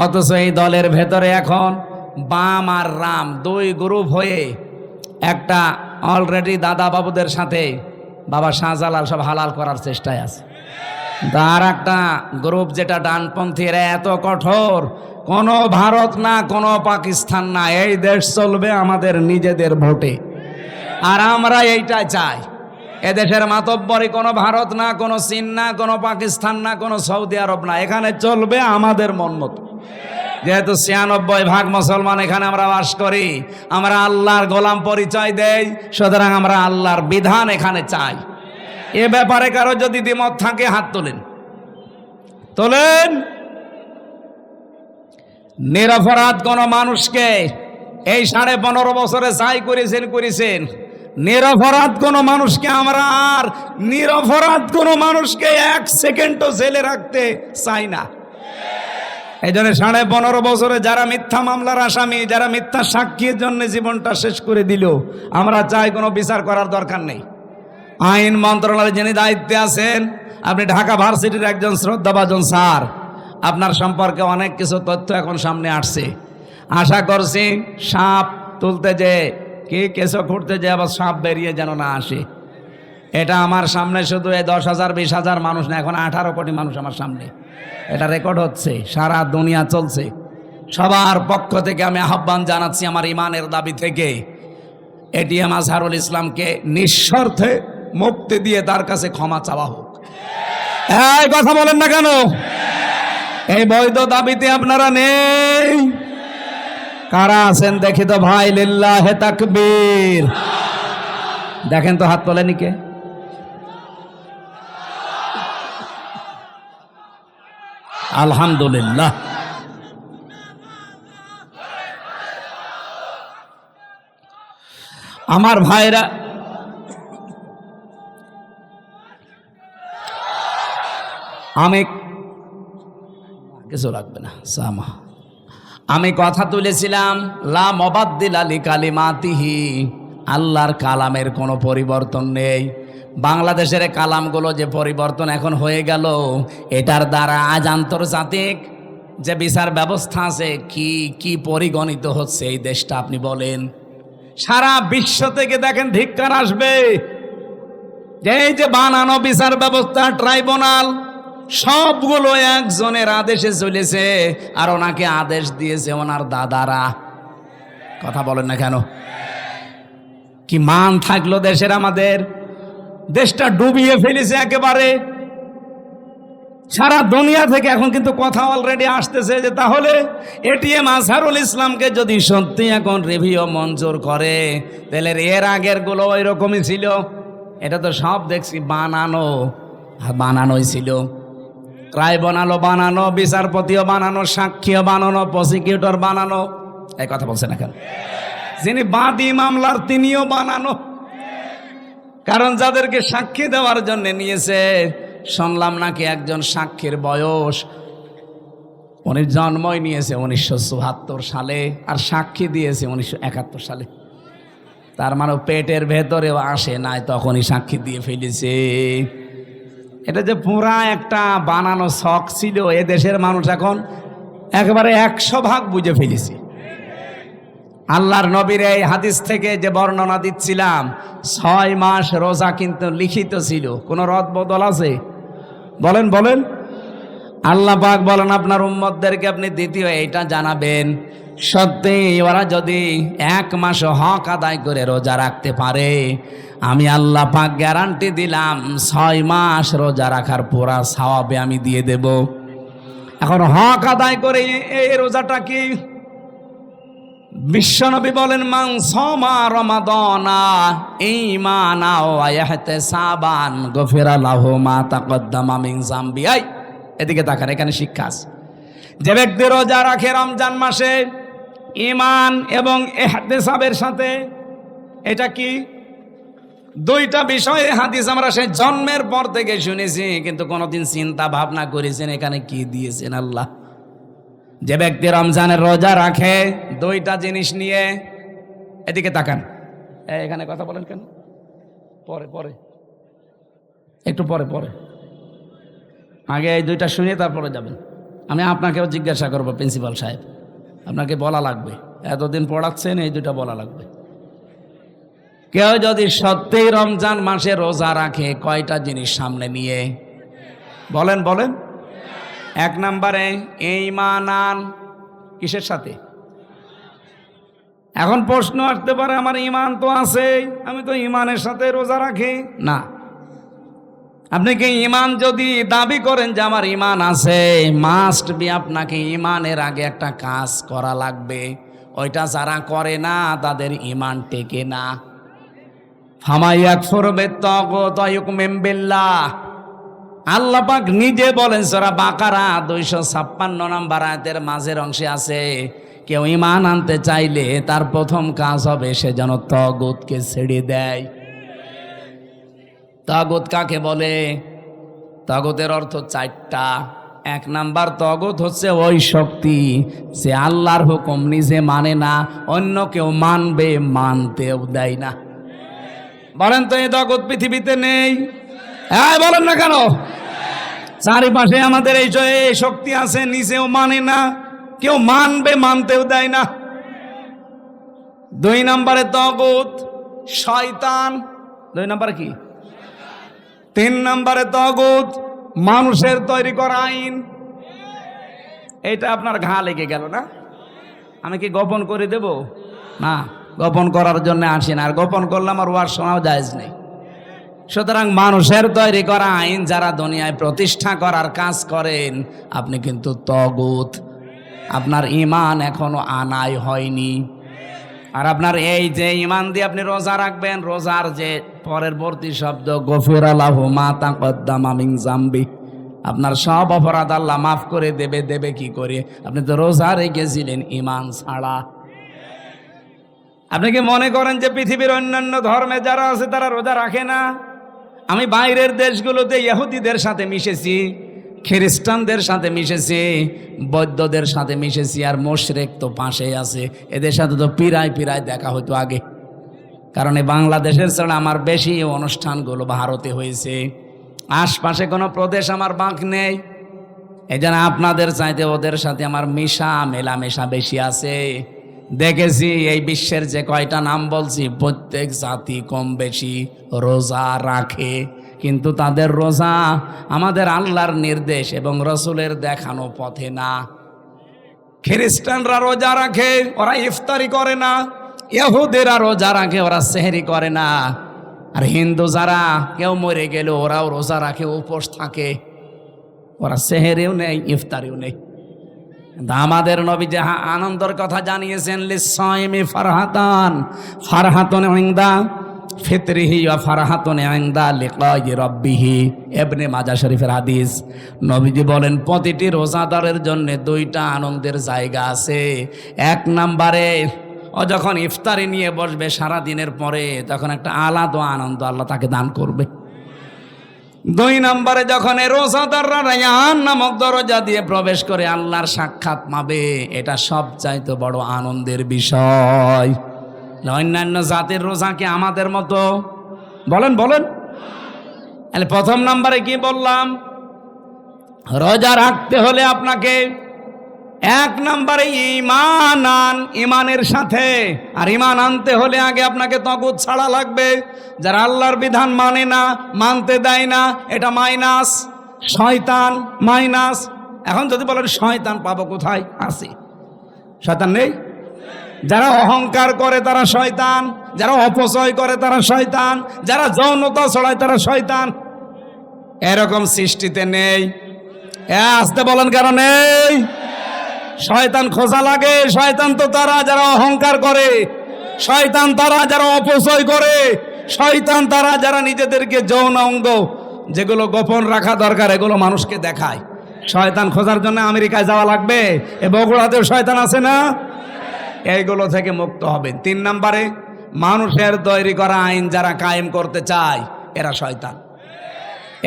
অথচ এই দলের ভেতরে এখন বাম আর রাম দুই গ্রুপ হয়ে একটা অলরেডি দাদা বাবুদের সাথে বাবা শাহজালাল সব হালাল করার চেষ্টায় আছে। তার একটা গ্রুপ যেটা ডানপন্থী, এরা এত কঠোর, কোনো ভারত না কোনো পাকিস্তান না, এই দেশ চলবে আমাদের নিজেদের ভোটে। আর আমরা এইটাই চাই। এদেশের মাতব্বরি কোনো ভারত না, কোনো চীন না, কোনো পাকিস্তান না, কোনো সৌদি আরব না, এখানে চলবে আমাদের মন মতো। যেহেতু ৯৬% মুসলমান এখানে আমরা বাস করি, আমরা আল্লাহর গোলাম পরিচয় দেই, সুতরাং আমরা আল্লাহর বিধান এখানে চাই। এ ব্যাপারে কারো যদি দ্বিমত থাকে হাত তোলেন, তোলেন। নিরপরাধ কোন মানুষকে এই 15.5 বছরে যাই করেছেন, নিরপরাধ কোন মানুষকে আমরা আর নিরপরাধ কোন মানুষকে 1 সেকেন্ডও জেলে রাখতে চাই না। এই জন্য 15.5 বছরে যারা মিথ্যা মামলার আসামি, যারা মিথ্যা সাক্ষীর জন্য জীবনটা শেষ করে দিল, আমরা চাই কোনো বিচার করার দরকার নেই। আইন মন্ত্রণালয়ে যিনি দায়িত্বে আছেন, আপনি ঢাকা ভার্সিটির একজন শ্রদ্ধাভাজন স্যার, আপনার সম্পর্কে অনেক কিছু তথ্য এখন সামনে আসছে। আশা করছি সাপ তুলতে যে কি কেসও খুঁড়তে যে আবার সাপ বেরিয়ে যেন না আসে। এটা আমার সামনে শুধু এই 10,000 20,000 মানুষ না, এখন 18 কোটি মানুষ আমার সামনে, এটা রেকর্ড হচ্ছে, সারা দুনিয়া চলছে। সবার পক্ষ থেকে আমি আহ্বান জানাচ্ছি, আমার ইমানের দাবি থেকে এটিএম আজহারুল ইসলামকে নিঃশর্তে মুক্তি দিয়ে তার কাছে ক্ষমা চাওয়া হোক। এই কথা বলেন না কেন? এই বৈধ দাবিতে আপনারা নেই? কারা আছেন দেখি তো ভাই, লিল্লাহে তাকবীর। দেখেন তো হাত তোলেনি কে? আলহামদুলিল্লাহ। আমার ভাইরা, আমি কিছু লাগবে না সামা, আমি কথা তুলেছিলাম লা মুবাদ্দিলা লিকালিমাতিহি, আল্লাহর কালামের কোনো পরিবর্তন নেই। বাংলাদেশের কালামগুলো যে পরিবর্তন এখন হয়ে গেল, এটার দ্বারা আজ আন্তর্জাতিক যে বিচার ব্যবস্থা আছে কি কি পরিগণিত হচ্ছে এই দেশটা আপনি বলেন। সারা বিশ্ব থেকে দেখেন ধিক্কার আসবে যে এই যে বানানো বিচার ব্যবস্থা, ট্রাইব্যুনাল, সবগুলো একজনের আদেশে চলেছে, আর ওনাকে আদেশ দিয়েছে ওনার দাদারা। কথা বলেন না কেন? কি মান থাকলো দেশের? আমাদের দেশটা ডুবিয়ে ফেলেছে একেবারে। সারা দুনিয়া থেকে এখন কিন্তু কথা অলরেডি আসতেছে যে তাহলে এটিএম আজহারুল ইসলামকে যদি সত্যি এখন রিভিউ মঞ্জুর করে, তাহলে এর আগের গুলো ওই রকমই ছিল। এটা তো সব দেখছি বানানোই ছিল। ট্রাইব্যুনালও বানানো, বিচারপতিও বানানো, সাক্ষীও বানানো, প্রসিকিউটর বানানো। এই কথা বলছে না কেন? যিনি বাদী মামলার তিনিও বানানো। কারণ যাদেরকে সাক্ষী দেওয়ার জন্য নিয়েছে, শুনলাম নাকি একজন সাক্ষীর বয়স, উনি জন্মই নিয়েছে 1974 সালে আর সাক্ষী দিয়েছে 1971 সালে। তার মানে পেটের ভেতরেও আসে নাই, তখনই সাক্ষী দিয়ে ফেলেছে। এটা যে পুরা একটা বানানো শখ ছিল, এ দেশের মানুষ এখন একেবারে 100 ভাগ বুঝে ফেলেছি। আল্লাহর নবীর এই হাদিস থেকে যে বর্ণনা দিচ্ছিলাম, 6 মাস রোজা কিন্তু লিখিত ছিল, কোনো রদ বদল আছে? বলেন বলেন। আল্লাহ পাক বলেন আপনার উম্মতদেরকে আপনি দ্বিতীয় এইটা জানাবেন, সত্যি ওরা যদি 1 মাস হক আদায় করে রোজা রাখতে পারে, আমি আল্লাহ পাক গ্যারান্টি দিলাম 6 মাস রোজা রাখার পুরা সওয়াবে আমি দিয়ে দেব। এখন হক আদায় করে এই রোজাটা কি? বিশ্বনবী বলেন, মান সামা রমাদানা ঈমানা ওয়া ইহতিসাবান গফিরা লাহু মা তাকদ্দামা মিন যামবি। এদিকে তাকান, এখানে শিক্ষা আছে। যে ব্যক্তি রোজা রাখে রমজান মাসে ঈমান এবং ইহতিসাবের সাথে, এটা কি? দুইটা বিষয়ে হাদিস আমরা সেই জন্মের পর থেকে শুনেছি, কিন্তু কোনোদিন চিন্তা ভাবনা করেছেন এখানে কি দিয়েছেন আল্লাহ। যে ব্যক্তি রমজানের রোজা রাখে দুইটা জিনিস নিয়ে, এদিকে তাকান। এখানে কথা বলেন কেন? পরে পরে একটু পরে পরে, আগে এই দুইটা শুনে তারপরে যাবেন। আমি আপনাকেও জিজ্ঞাসা করবো, প্রিন্সিপাল সাহেব আপনাকে বলা লাগবে, এতদিন পড়াচ্ছেন, এই দুইটা বলা লাগবে। কেউ যদি সত্যিই রমজান মাসে রোজা রাখে, কয়টা জিনিস সামনে নিয়ে? বলেন বলেন। 1 নম্বরে ঈমান, কিসের সাথে? এখন প্রশ্ন আসতে পারে, আমার ঈমান তো আছে, আমি তো ঈমানের সাথে রোজা রাখি না। আপনি কি ঈমান যদি দাবি করেন যে আমার ঈমান আছে, মাস্ট বি আপনাকে ঈমানের আগে একটা কাজ করা লাগবে। ওইটা যারা করে না তাদের ঈমান টেকে না। ফামায়াকফুরু বিত্তাগুত ওয়া ইউমিনু বিল্লাহ, আল্লাহ পাক নিজে বলেন সূরা বাকারা 256 নম্বর আয়াতের মাঝের অংশে আছে, কেউ ঈমান আনতে চাইলে তার প্রথম কাজ হবে সে যেন তাগুতকে ছেড়ে দেয়। তাগুত কাকে বলে? তাগুতের অর্থ 4টা। 1 নাম্বার তাগুত হচ্ছে ওই শক্তি যে আল্লাহর হুকুম নিজে মানে না, অন্য কেউ মানবে, মানতেও দেয় না। বলেন তো এই তাগুত পৃথিবীতে নেই? হ্যাঁ বলেন না কেন? চারিপাশে আমাদের এই শক্তি আছে, নিজেও মানে না, কেউ মানবে, মানতেও দেয় না। 2 নম্বরে তাগুত শয়তান। 2 নম্বরে কি? 3 নম্বরে তাগুত মানুষের তৈরি করা আইন। এটা আপনার ঘা লেগে গেল না? আমি কি গোপন করে দেব? না, গোপন করার জন্য আসি না, আর গোপন করলে আমার ওয়াজ শোনাও জায়েজ নেই। সুতরাং মানুষের তৈরি করা আইন যারা দুনিয়ায় প্রতিষ্ঠা করার কাজ করেন, আপনি কিন্তু তাগুত। আপনার ঈমান এখনো আনাই হয়নি। আর আপনার এই যে ঈমান দিয়ে আপনি রোজা রাখবেন, রোজার যে পরবর্তী শব্দ গফিরা লাহু মা তাকদ্দামা মিন যামবি, আপনার সব অপরাধ আল্লাহ মাফ করে দেবে। দেবে কি করে? আপনি তো রোজা রেখেছিলেন ঈমান ছাড়া। আপনি কি মনে করেন যে পৃথিবীর অন্যান্য ধর্মে যারা আছে তারা রোজা রাখে না? আমি বাইরের দেশগুলোতে ইহুদিদের সাথে মিশেছি, খ্রিস্টানদের সাথে মিশেছি, বৌদ্ধদের সাথে মিশেছি, আর মুশরিক তো পাশেই আছে। এদের সাথে তো পিরায় পিরায় দেখা হতো আগে, কারণ এই বাংলাদেশের ছাড়া আমার বেশি অনুষ্ঠানগুলো ভারতে হয়েছে। আশপাশে কোনো প্রদেশ আমার বাঁক নেই। এই জন্য আপনাদের চাইতে ওদের সাথে আমার মেলামেশা বেশি আছে। দেখেছি এই বিশ্বের যে কয়টা নাম বলছি, প্রত্যেক জাতি কম বেশি রোজা রাখে, কিন্তু তাদের রোজা আমাদের আল্লাহর নির্দেশ এবং রসুলের দেখানো পথে না। খ্রিস্টানরা রোজা রাখে, ওরা ইফতারি করে না। ইহুদিরা রোজা রাখে, ওরা সেহরি করে না। আর হিন্দু যারা কেউ মরে গেল, ওরাও রোজা রাখে, উপোস থাকে, ওরা সেহরিও নেই, ইফতারিও নেই। আমাদের নবী যে আনন্দের কথা জানিয়েছেন, লিসাইমি ফারহাতান, ফারহাতুন ইনদা ফিতরিহি ওয়া ফারহাতুন ইনদা লিকাই রাব্বিহি। ইবনে মাজাহ শরীফের হাদিস। নবীজি বলেন প্রতিটি রোজাদারের জন্য 2টা আনন্দের জায়গা আছে। 1 নম্বরে ও যখন ইফতারি নিয়ে বসবে সারা দিনের পরে, তখন একটা আলাদা আনন্দ আল্লাহ তাকে দান করবে। 2 নম্বরে যখন এই রোজাদাররা রায়্যান নামক দরজা দিয়ে প্রবেশ করে আল্লাহর সাক্ষাৎ পাবে, এটা সবচাইতে বড় আনন্দের বিষয়। অন্যান্য জাতির রোজা কি আমাদের মতো? বলেন বলেন। তাহলে প্রথম নাম্বারে কি বললাম? রোজা রাখতে হলে আপনাকে এক নম্বরে ঈমান আন, ঈমানের সাথে। আর ঈমান আনতে হলে আগে আপনাকে তাগুত ছাড়া লাগবে। যারা আল্লাহর বিধান মানে না, মানতে দেয় না, এটা মাইনাস, শয়তান মাইনাস। এখন যদি বলেন শয়তান পাবো কোথায়? আছে, শয়তান নেই? যারা অহংকার করে তারা শয়তান, যারা অপচয় করে তারা শয়তান, যারা যৌনতা ছড়ায় তারা শয়তান। এরকম সৃষ্টিতে নেই। আসতে বলেন কেন নেই? শয়তান খোঁজা লাগে। শয়তান তো তারা যারা অহংকার করে, শয়তান তারা যারা অপচয় করে, শয়তান তারা যারা নিজেদেরকে যৌন অঙ্গ যেগুলো গোপন রাখা দরকার এগুলো মানুষকে দেখায়। শয়তান খোঁজার জন্য আমেরিকায় যাওয়া লাগবে? এ বগুড়াতেও শয়তান আছে না? এইগুলো থেকে মুক্ত হবেন। 3 নম্বরে মানুষের তৈরি করা আইন যারা কায়েম করতে চায় এরা শয়তান।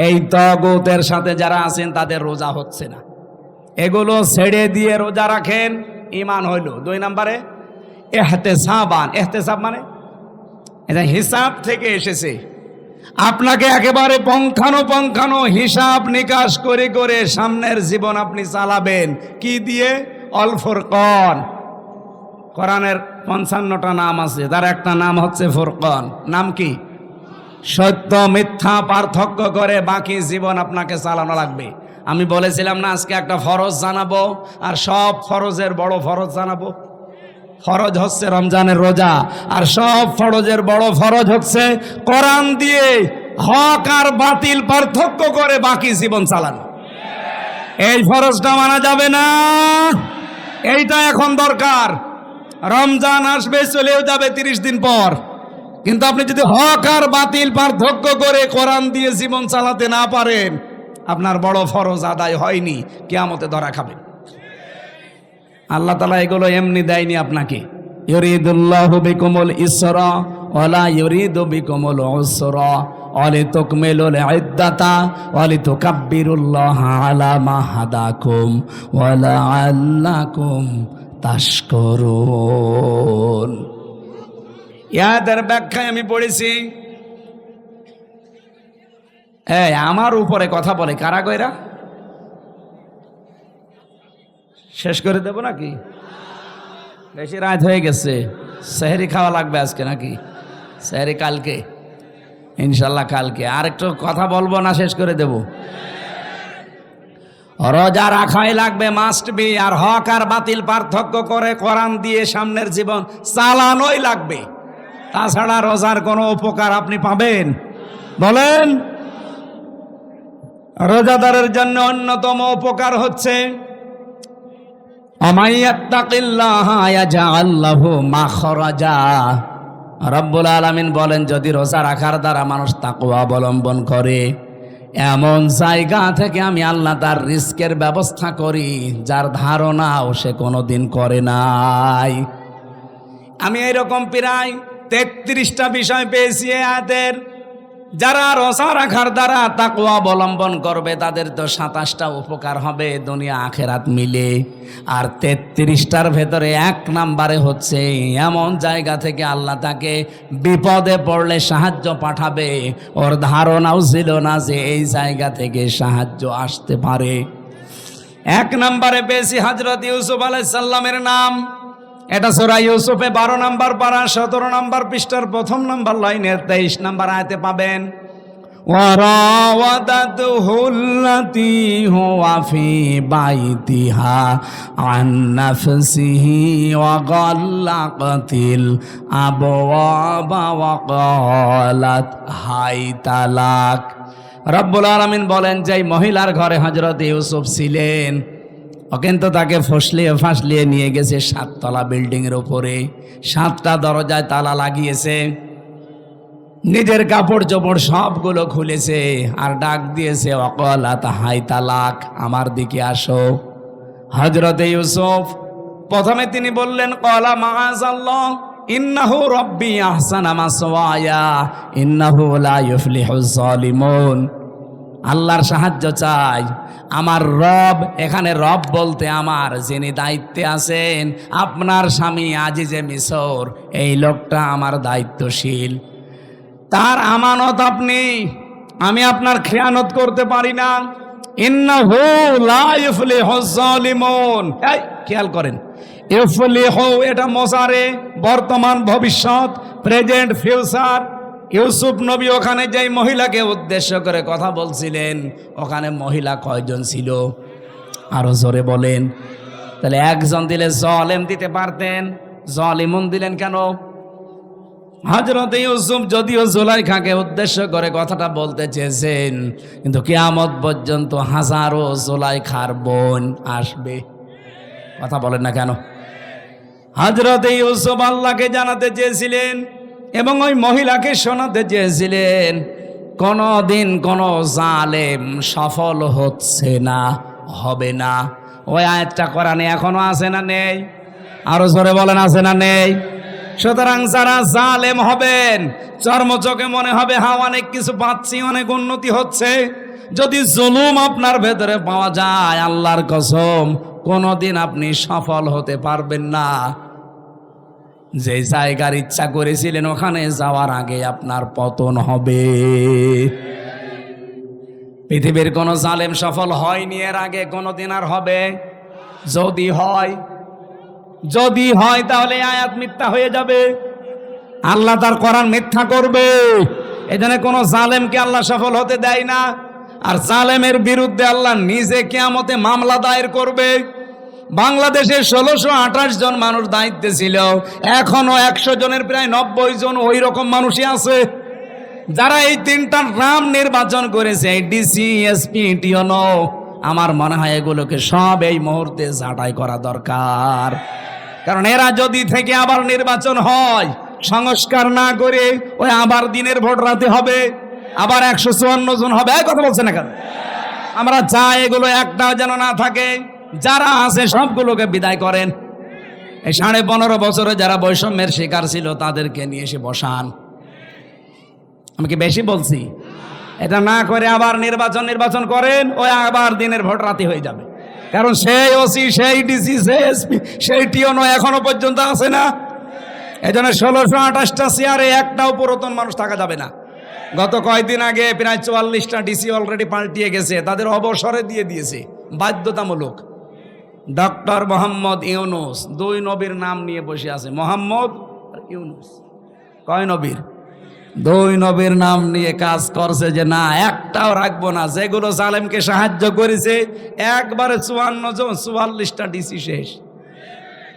এই তাগুতের সাথে যারা আছেন তাদের রোজা হচ্ছে না, এগুলো ছেড়ে দিয়ে রোজা রাখেন, ঈমান হইল। 2 নম্বরে ইহতিসাবান। ইহতিসাব মানে এটা হিসাব থেকে এসেছে। আপনাকে একেবারে পঙ্খানো হিসাব নিকাশ করে করে সামনের জীবন আপনি চালাবেন। কি দিয়ে? অল ফুরকান। কোরআনের 55টা নাম আছে, তার একটা নাম হচ্ছে ফুরকান। নাম কি? সত্য মিথ্যা পার্থক্য করে বাকি জীবন আপনাকে চালানো লাগবে। আমি বলেছিলাম না আজকে একটা ফরজ জানাবো, আর সব ফরজের বড় ফরজ জানাবো। ফরজ হচ্ছে রমজানের রোজা, আর সব ফরজের বড় ফরজ হচ্ছে কোরআন দিয়ে হক আর বাতিল পার্থক্য করে বাকি জীবন চালানো। এই ফরজটা মানা যাবে না, এইটা এখন দরকার। রমজান আসবে, চলেও যাবে 30 দিন পর, কিন্তু আপনি যদি হক আর বাতিল পার্থক্য করে কোরআন দিয়ে জীবন চালাতে না পারেন, আপনার বড় ফরজ আদায় হয়নি, কিয়ামতে ধরা খাবেন। আল্লাহ তাআলা এগুলো এমনি দেয়নি আপনাকে। ইউরিদুল্লাহু বিকুমুল ইসরা ওয়ালা ইউরিদু বিকুমুল উসরা ওয়ালিতুকমিলুল ইদ্দাতা ওয়ালিতুকাব্বিরুল্লাহা আলা মা হাদাকুম ওয়া লাআল্লাকুম তাশকুরুন। ইয়াদের ব্যাখ্যায় আমি পড়েছি, আমার উপরে কথা বলে কারা কইরা? শেষ করে দেব নাকি? বেশি রাত হয়ে গেছে, সেহরি খাওয়া লাগবে আজকে নাকি? সেহরি কালকে, ইনশাল্লাহ কালকে। আর একটু কথা বলবো না শেষ করে দেব? রোজা রাখাই লাগবে, মাস্ট বি। আর হক আর বাতিল পার্থক্য করে কোরআন দিয়ে সামনের জীবন চালানোই লাগবে। তাছাড়া রোজার কোনো উপকার আপনি পাবেন? বলেন। রোজাদারের জন্য অন্যতম উপকার হচ্ছে রব্বুল আলামিন বলেন, যদি রোজা রাখার দ্বারা মানুষ তাকওয়া অবলম্বন করে, এমন জায়গা থেকে আমি আল্লাহ তার রিস্কের ব্যবস্থা করি যার ধারণাও সে কোনোদিন করে নাই। আমি এরকম প্রায় 33টা বিষয় পেয়েছি আয়াতের। যারা রোজা রাখার দ্বারা তাকওয়া অবলম্বন করবে তাদের তো 27টা উপকার হবে দুনিয়া আখেরাত মিলে। আর 33টার ভেতরে 1 নম্বরে হচ্ছে এমন জায়গা থেকে আল্লাহ তাকে বিপদে পড়লে সাহায্য পাঠাবে, ওর ধারণাও ছিল না যে এই জায়গা থেকে সাহায্য আসতে পারে। 1 নম্বরে পেয়েছি হযরত ইউসুফ আলাইহিস সালামের নাম। এটা সূরা ইউসুফে 12 নম্বর পারা 17 নম্বর পৃষ্ঠার 1 নম্বর লাইনের 23 নম্বর আয়াতে পাবেন। ওয়ারাওয়াদাতুহুল্লাতী হুয়া ফি বাইতিহা আন নাফসিহি ওয়া গাল্লাকাতিল আবওয়াবা ওয়া ক্বালাত হাইতালাক। রব্বুল আলামিন বলেন, যে মহিলার ঘরে হযরত ইউসুফ ছিলেন, ও কিন্তু তাকে ফাঁসলিয়ে নিয়ে গেছে 7 তলা বিল্ডিং এর উপরে, 7টা দরজায় তালা লাগিয়েছে, নিজের কাপড় চোপড় সবগুলো খুলেছে, আর ডাক দিয়েছে ওয়াকালাত হাইতালাক, আমার দিকে আসো। হযরতে ইউসুফ প্রথমে তিনি বললেন ক্বালা মাআযাল্লাহ ইন্নাহু রাব্বি আহসানা মাসওয়ায়া ইন্নাহু লা ইউফলিহুজ জালিমুন। আল্লাহর সাহায্য চাই। আমার রব, এখানে রব বলতে আমার যিনি দায়িত্বে আছেন, আপনার স্বামী আজিজে মিসর, এই লোকটা আমার দায়িত্বশীল, তার আমানত আপনি আমি আপনার খেয়ানত করতে পারি না। ইন্নাহু লা ইফলিহুজ জালিমুন। এই খেয়াল করেন, ইফলিহু এটা মোজারে, বর্তমান ভবিষ্যৎ, প্রেজেন্ট ফিউচার। ইউসুফ নবী ওখানে যেই মহিলাকে উদ্দেশ্য করে কথা বলছিলেন, ওখানে মহিলা কয়জন ছিল? আরো জোরে বলেন। তাহলে একজন দিলে জালেম দিতে পারতেন, জালিমুন দিলেন কেন? হযরত ইউসুফ যদিও জুলাইখাকে উদ্দেশ্য করে কথাটা বলতে চেয়েছেন, কিন্তু কিয়ামত পর্যন্ত হাজারো জুলাইখার বোন আসবে। কথা বলেন না কেন? হযরত ইউসুফ আল্লাহকে জানাতে চেয়েছিলেন এবং ওই মহিলাকে শোনাতে চেয়েছিলেন, কোনদিন কোন জালেম সফল হচ্ছে না, হবে না। ওই আয়াতটা কোরআনে এখনো আছে না নেই? আরো জোরে বলেন, আছে না নেই? সুতরাং যারা জালেম হবেন, চর্মচোখে মনে হবে হ্যাঁ অনেক কিছু পাচ্ছি, অনেক উন্নতি হচ্ছে। যদি জুলুম আপনার ভেতরে পাওয়া যায়, আল্লাহর কসম কোনোদিন আপনি সফল হতে পারবেন না। যে জায়গার ইচ্ছা করেছিলেন ওখানে যাওয়ার আগে আপনার পতন হবে। পৃথিবীর কোন জালেম সফল হয়নি এর আগে, কোনোদিন আর হবে? যদি হয় তাহলে আয়াত মিথ্যা হয়ে যাবে, আল্লাহ তার কোরআন মিথ্যা করবে। এজন্য কোন জালেমকে আল্লাহ সফল হতে দেয় না। আর জালেমের বিরুদ্ধে আল্লাহ নিজে কিয়ামতে মামলা দায়ের করবে। বাংলাদেশে 1628 জন মানুষ দায়িত্বে ছিল, এখনো 100 জনের প্রায় 90 জন ওই রকম মানুষই আছে যারা এই তিনটা নাম নির্বাচন করেছে, ডিসি, এসপি, টিওনো। আমার মনে হয় এগুলোকে সব এই মুহূর্তে ঝাঁটাই করা দরকার। কারণ এরা যদি থেকে আবার নির্বাচন হয়, সংস্কার না করে ওই আবার দিনের ভোট রাতে হবে, আবার 154 জন হবে। এই কথা বলছে না কেন? আমরা চাই এগুলো একটাও যেন না থাকে। যারা আছে সবগুলোকে বিদায় করেন। এই 15.5 বছরে যারা বৈষম্যের শিকার ছিল তাদেরকে নিয়ে এসে বসান। আমি কি বেশি বলছি? এটা না করে আবার নির্বাচন করেন, ওই আবার দিনের ভোট রাতে হয়ে যাবে। কারণ সেই ওসি, সেই ডিসি, সেই এসপি, সেই টিওনো এখনো পর্যন্ত আছে না। এই জন্য 1628টা চেয়ারে একটাও পুরাতন মানুষ থাকা যাবে না। গত কয়েকদিন আগে প্রায় 44টা ডিসি অলরেডি পাল্টিয়ে গেছে, তাদের অবসরে দিয়ে দিয়েছে বাধ্যতামূলক। ডক্টর মোহাম্মদ ইউনুস 2 নবীর নাম নিয়ে বসে আছে। মোহাম্মদ ইউনুস কয় নবীর? 2 নবীর নাম নিয়ে কাজ করছে যে না একটাও রাখবো না। যেগুলো জালেমকে সাহায্য করেছে একবারে 44টা ডিসি শেষ।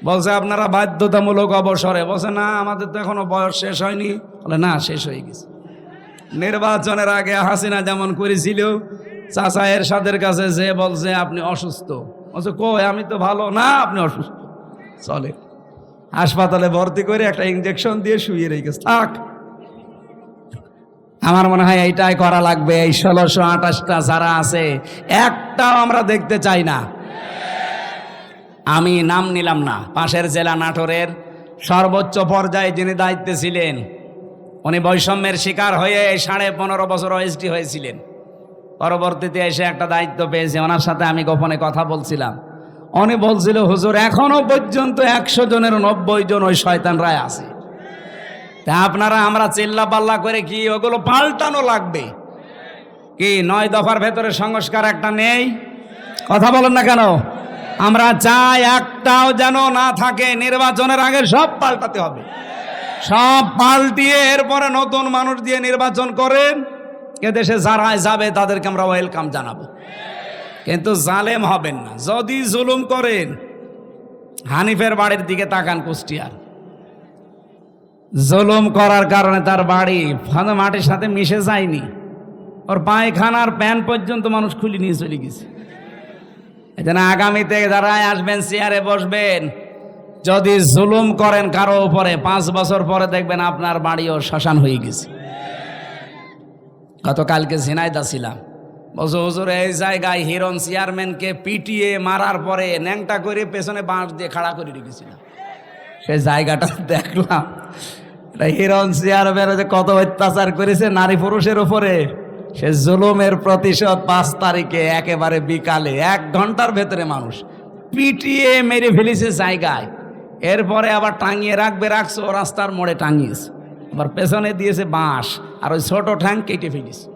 বলছে আপনারা বাধ্যতামূলক অবসরে। বলছে না আমাদের তো এখনো বয়স শেষ হয়নি। বলে না, শেষ হয়ে গেছে। নির্বাচনের আগে হাসিনা যেমন করেছিল, চাচা এরশাদের কাছে যে বলছে আপনি অসুস্থ, বলছে কই আমি তো ভালো। না আপনি অসুস্থ, চলে হাসপাতালে ভর্তি করে একটা ইনজেকশন দিয়ে শুয়ে রেখেছে, থাক। আমার মনে হয় এইটাই করা লাগবে। এই 1628টা যারা আছে একটাও আমরা দেখতে চাই না। আমি নাম নিলাম না, পাশের জেলা নাটোরের সর্বোচ্চ পর্যায়ে যিনি দায়িত্বে ছিলেন, উনি বৈষম্যের শিকার হয়ে 15.5 বছর ওএসডি হয়েছিলেন। পরবর্তীতে এসে একটা দায়িত্ব পেয়েছে। ওনার সাথে আমি গোপনে কথা বলছিলাম। উনি বলছিল হুজুর এখনো পর্যন্ত 100 জনের 90 জন ওই শয়তানরাই আছে। তা আপনারা আমরা চিল্লা পাল্লা করে কি ওগুলো পাল্টানো লাগবে কি? 9 দফার ভেতরে সংস্কার একটা নেই? কথা বলেন না কেন? আমরা চাই একটাও যেন না থাকে। নির্বাচনের আগে সব পাল্টাতে হবে, সব পাল্টিয়ে এরপরে নতুন মানুষ দিয়ে নির্বাচন করেন। এদেশে যারা যাবে তাদেরকে আমরা ওয়েলকাম জানাবো, কিন্তু জালেম হবেন না। যদি জুলুম করেন, হানিফের বাড়ির দিকে তাকান, কুষ্টিয়ার। জুলুম করার কারণে তার বাড়ি মাটির সাথে মিশে যায়নি, ওর পায়খানার প্যান পর্যন্ত মানুষ খুলে নিয়ে চলে গেছে। এজন্য আগামীতে যারা আসবেন চেয়ারে বসবেন, যদি জুলুম করেন কারো উপরে, 5 বছর পরে দেখবেন আপনার বাড়িও শ্মশান হয়ে গেছে। গতকালকে ঝিনাইদহ ছিলাম, বলছো হুজুর এই জায়গায় হিরণ চেয়ারম্যানকে পিটিয়ে মারার পরে ন্যাংটা করে পেছনে বাঁশ দিয়ে খাড়া করে রেখেছিলাম। সেই জায়গাটা দেখলাম। হিরণ চেয়ারম্যান কত অত্যাচার করেছে নারী পুরুষের উপরে, সে জুলুমের প্রতিশোধ 5 তারিখে একেবারে বিকালে 1 ঘন্টার ভেতরে মানুষ পিটিয়ে মেরে ফেলেছে জায়গায়। এরপরে আবার টাঙিয়ে রাখছে, ও রাস্তার মোড়ে টাঙিয়েছে, আবার পেছনে দিয়েছে বাঁশ, আর ওই ছোট ঠ্যাং কেটে ফেলেছে।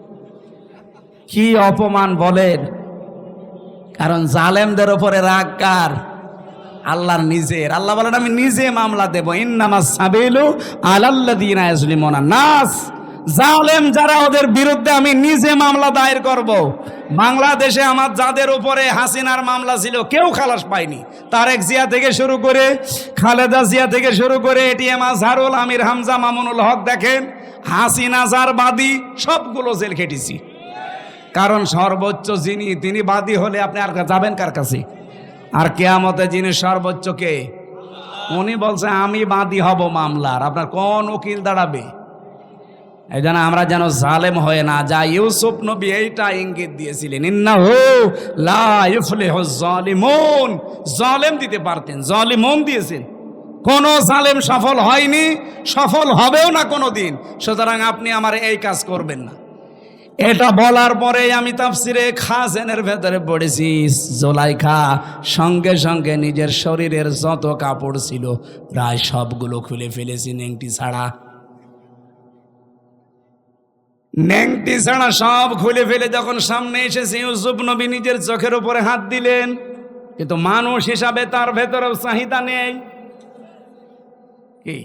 কি অপমান বলেন। কারণ জালেমদের উপরে রাগ কার? আল্লাহর নিজের। আল্লাহ বলেন আমি নিজে মামলা দেব। ইন্নামাস সাবিলু আলাল্লাযিনা ইয়াজলিমুনা নাস। জালেম যারা ওদের বিরুদ্ধে আমি নিজে মামলা দায়ের করব। বাংলাদেশে আমার যাদের উপরে হাসিনার মামলা ছিল কেউ খালাস পায়নি। তারেক জিয়া থেকে শুরু করে খালেদা জিয়া থেকে শুরু করে এটিএম আজহারুল, আমির হামজা, মামুনুল হক, দেখেন হাসিনা যার বাদী সবগুলো জেল খেটেছি। কারণ সর্বোচ্চ যিনি তিনি বাদী হলে আপনি আর যাবেন কার কাছে? আর কিয়ামতে যিনি সর্বোচ্চ কে? উনি বলছে আমি বাদী হব মামলার, আপনার কোন উকিল দাঁড়াবে? এই জন্য আমরা যেন জালেম হয়ে না যাই। ইউসুফ নবী এইটা ইঙ্গিত দিয়েছিলেন, ইন্নাহু লা ইফলিহুজ জালিমুন। জালেম দিতে পারতেন, জালিমুন দিয়েছেন। কোন জালেম সফল হয়নি, সফল হবেও না কোনোদিন। সুতরাং আপনি আমার এই কাজ করবেন না। এটা বলার পরে আমি তাফসিরে খাজেনের ভেতরে পড়েছি, জুলাইখা সঙ্গে সঙ্গে নিজের শরীরের যত কাপড় ছিল প্রায় সবগুলো খুলে ফেলেছি, নেংটি ছাড়া। নেংটি ছাড়া সব খুলে ফেলে যখন সামনে এসেছে, ইউসুফ নবী নিজের চোখের উপরে হাত দিলেন। কিন্তু মানুষ হিসাবে তার ভেতরেও চাহিদা নেই। কি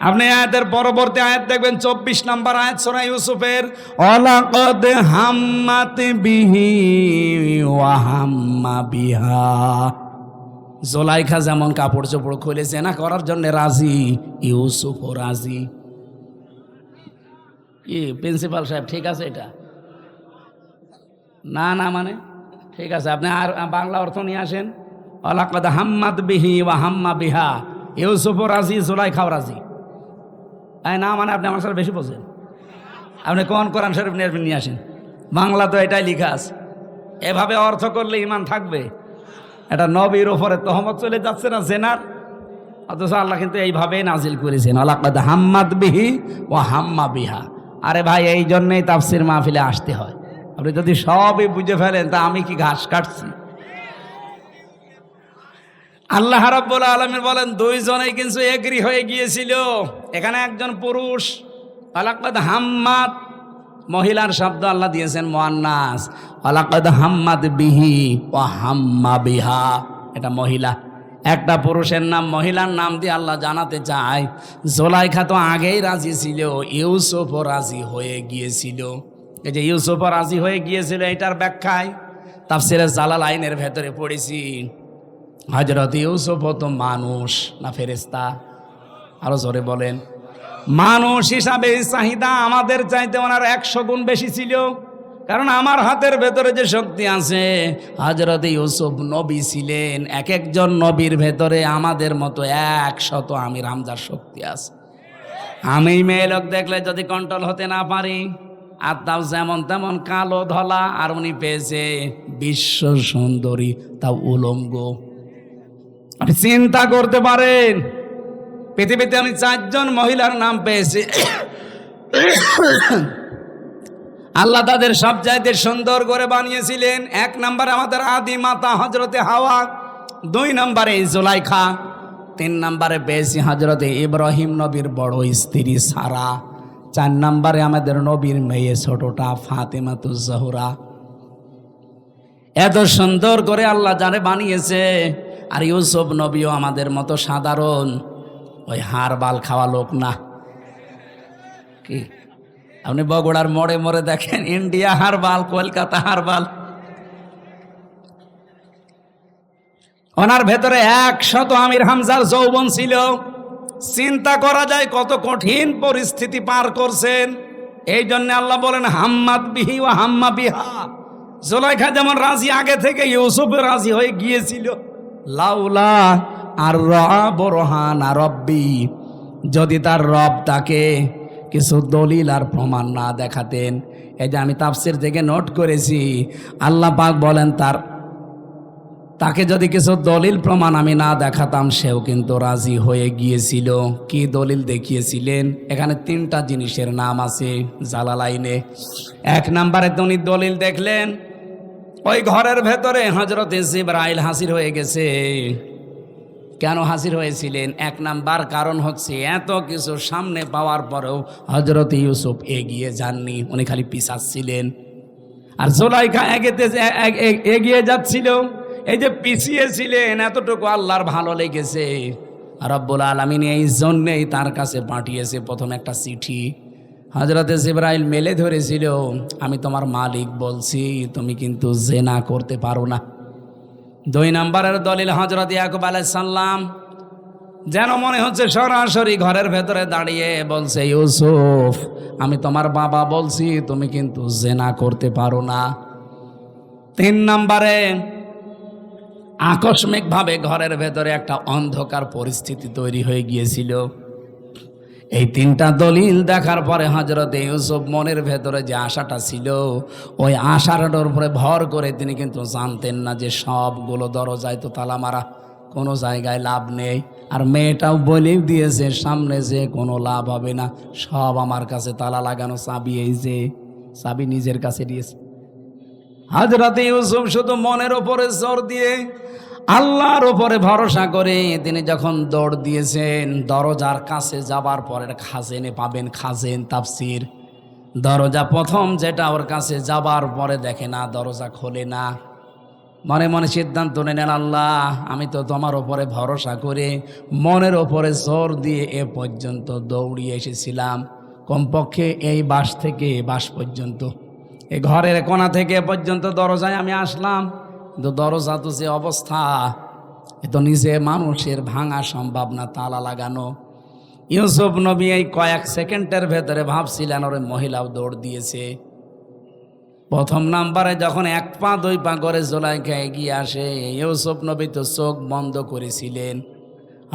আপনি আয়াতের পরবর্তী আয়াত দেখবেন, 24 নম্বর আয়াত সূরা ইউসুফের, ওয়ালাকাদ হাম্মাত বিহি ওয়া হাম্মা বিহা। জুলাইখা যেমন কাপড় চোপড় খুলে জেনা করার জন্য রাজি, ইউসুফও রাজি। কি প্রিন্সিপাল সাহেব ঠিক আছে এটা? না না মানে ঠিক আছে, আপনি আর বাংলা অর্থ নিয়ে আসেন। ওয়ালাকাদ হাম্মাত বিহি ওয়া হাম্মা বিহা, ইউসুফও রাজি, জুলাইখাও রাজি। না মানে আপনি আমার সাথে বেশি বোঝেন। আপনি কোন কোরআন শরীফ নিয়ে আসেন, বাংলা তো এটাই লেখা আছে। এভাবে অর্থ করলে ইমান থাকবে? এটা নবীর উপরে তহমত চলে যাচ্ছে না জেনার। অথচ আল্লাহ কিন্তু এইভাবেই নাজিল করেছেন, ওয়ালাকাদ হাম্মাত বিহি ওয়া হাম্মা বিহা। আরে ভাই, এই জন্যই তাফসীর মাহফিলে আসতে হয়। আপনি যদি সবই বুঝে ফেলেন তা আমি কি ঘাস কাটছি? আল্লাহ রাব্বুল আলামিন বলেন দুইজনেই কিন্তু এগ্রি হয়ে গিয়েছিল। এখানে একজন পুরুষ, ওয়ালাকাদ হাম্মাত মহিলার শব্দ আল্লাহ দিয়েছেন মুআন্নাস, ওয়ালাকাদ হাম্মাত বিহি ওয়া হাম্মা বিহা এটা মহিলা। একটা পুরুষের নাম মহিলার নাম দিয়ে আল্লাহ জানাতে চায় জুলাইখা তো আগেই রাজি ছিল, ইউসুফও রাজি হয়ে গিয়েছিল। এই যে ইউসুফও রাজি হয়ে গিয়েছিল, এটার ব্যাখ্যায় তাফসীরে জালালাইনের ভেতরে পড়েছি, হযরত ইউসুফ তো মানুষ না ফেরেশতা? আরো জোরে বলেন। মানুষ হিসাবে চাহিদা আমাদের চাইতে ওনার 100 গুণ বেশি ছিল। কারণ আমার হাতের ভেতরে যে শক্তি আছে, হযরত ইউসুফ নবী ছিলেন, এক একজন নবীর ভেতরে আমাদের মতো 100 আমির হামজার শক্তি আছে। আমি মেয়ে লোক দেখলে যদি কন্ট্রোল হতে না পারি, আর তাও যেমন তেমন কালো ধলা, আর উনি পেয়েছে বিশ্ব সুন্দরী, তাও উলঙ্গ। আপনি চিন্তা করতে পারেন, পৃথিবীতে আমি 4 জন মহিলার নাম পেয়েছি, আল্লাহ তাদের সব চাইতে সুন্দর করে বানিয়েছিলেন। 1 নম্বরে আমাদের আদি মাতা হযরতে হাওয়া, 2 নম্বরে জুলাইখা, 3 নম্বরে পেয়েছি হযরতে ইব্রাহিম নবীর বড় স্ত্রী সারা, 4 নম্বরে আমাদের নবীর মেয়ে ছোটটা ফাতেমাতুজ জোহরা। এত সুন্দর করে আল্লাহ যারে বানিয়েছে। আর ইউসুফ নবীও আমাদের মতো সাধারণ ওই হাড় বাল খাওয়া লোক না। কি আপনি বগুড়ার মোড়ে মোড়ে দেখেন ইন্ডিয়া হারবাল, কলকাতা হারবাল। ওনার ভেতরে 100 আমির হামজার যৌবন ছিল। চিন্তা করা যায় কত কঠিন পরিস্থিতি পার করছেন। এই জন্য আল্লাহ বলেন হাম্মাত বিহি ওয়া হাম্মা বিহা। জুলাইখা যেমন রাজি আগে থেকে, ইউসুফ রাজি হয়ে গিয়েছিল। লাউলা আর বরহানা রব্বি, যদি তার রব তাকে কিছু দলিল আর প্রমাণ না দেখাতেন। এই যে আমি তাফসীর থেকে নোট করেছি, আল্লাহ পাক বলেন তাকে যদি কিছু দলিল প্রমাণ আমি না দেখাতাম, সেও কিন্তু রাজি হয়ে গিয়েছিল। কি দলিল দেখিয়েছিলেন? এখানে 3টা জিনিসের নাম আছে জালালাইনে। 1 নম্বরে উনি দলিল দেখলেন, ওই ঘরের ভেতরে হযরত জিবরাইল হাজির হয়ে গেছে। কেন হাজির হয়েছিলেন? 1 নাম্বার কারণ হচ্ছে এত কিছু সামনে পাওয়ার পরেও হযরত ইউসুফ এগিয়ে যাননি, উনি খালি পিছাচ্ছিলেন। আর জুলাইখা এগিয়ে যাচ্ছিল, এই যে পিছিয়ে ছিলেন এতটুকু আল্লাহর ভালো লেগেছে। রব্বুল আলামিন এই জন্যেই তার কাছে পাঠিয়েছে প্রথম একটা চিঠি। হযরতে জিবরাইল মেলে ধরেছিল, আমি তোমার মালিক বলছি, তুমি কিন্তু জেনা করতে পারো না। 2 নম্বরের দলিল হযরত ইয়াকুব আলাইহিস সালাম, যেন মনে হচ্ছে সরাসরি ঘরের ভেতরে দাঁড়িয়ে বলছে, ইউসুফ আমি তোমার বাবা বলছি, তুমি কিন্তু জেনা করতে পারো না। 3 নম্বরে আকস্মিকভাবে ঘরের ভেতরে একটা অন্ধকার পরিস্থিতি তৈরি হয়ে গিয়েছিল। এই 3টা দলিল দেখার পরে হযরত ইউসুফ মনের ভেতরে যে আশাটা ছিল, ওই আশাটার উপরে ভর করে তিনি কিন্তু জানতেন না যে সবগুলো দরজায় তো তালা মারা, কোনো জায়গায় লাভ নেই। আর মেয়েটাও বলেই দিয়েছে সামনে যে কোনো লাভ হবে না, সব আমার কাছে তালা লাগানো, চাবি এই যে চাবি নিজের কাছে দিয়েছে। হযরত ইউসুফ শুধু মনের ওপরে জোর দিয়ে আল্লাহর ওপরে ভরসা করে তিনি যখন দৌড় দিয়েছেন, দরজার কাছে যাবার পরে খাজেনে পাবেন, খাজেন তাফসির, দরজা প্রথম যেটা ওর কাছে যাবার পরে দেখে না, দরজা খোলে না। মনে মনে সিদ্ধান্ত নেন, আল্লাহ আমি তো তোমার ওপরে ভরসা করে মনের ওপরে জোর দিয়ে এ পর্যন্ত দৌড়িয়ে এসেছিলাম, কমপক্ষে এই বাস থেকে বাস পর্যন্ত, এই ঘরের কোণা থেকে এ পর্যন্ত দরজায় আমি আসলাম, কিন্তু দরজা তো যে অবস্থা, এ তো নিজে মানুষের ভাঙা সম্ভব না, তালা লাগানো। ইউসুফ নবী এই কয়েক সেকেন্ডের ভেতরে ভাবছিলেন ওর মহিলাও দৌড় দিয়েছে। প্রথম নাম্বারে যখন 1 পা 2 পা করে জুলাইখা এগিয়ে আসে, ইউসুফ নবী তো চোখ বন্ধ করেছিলেন,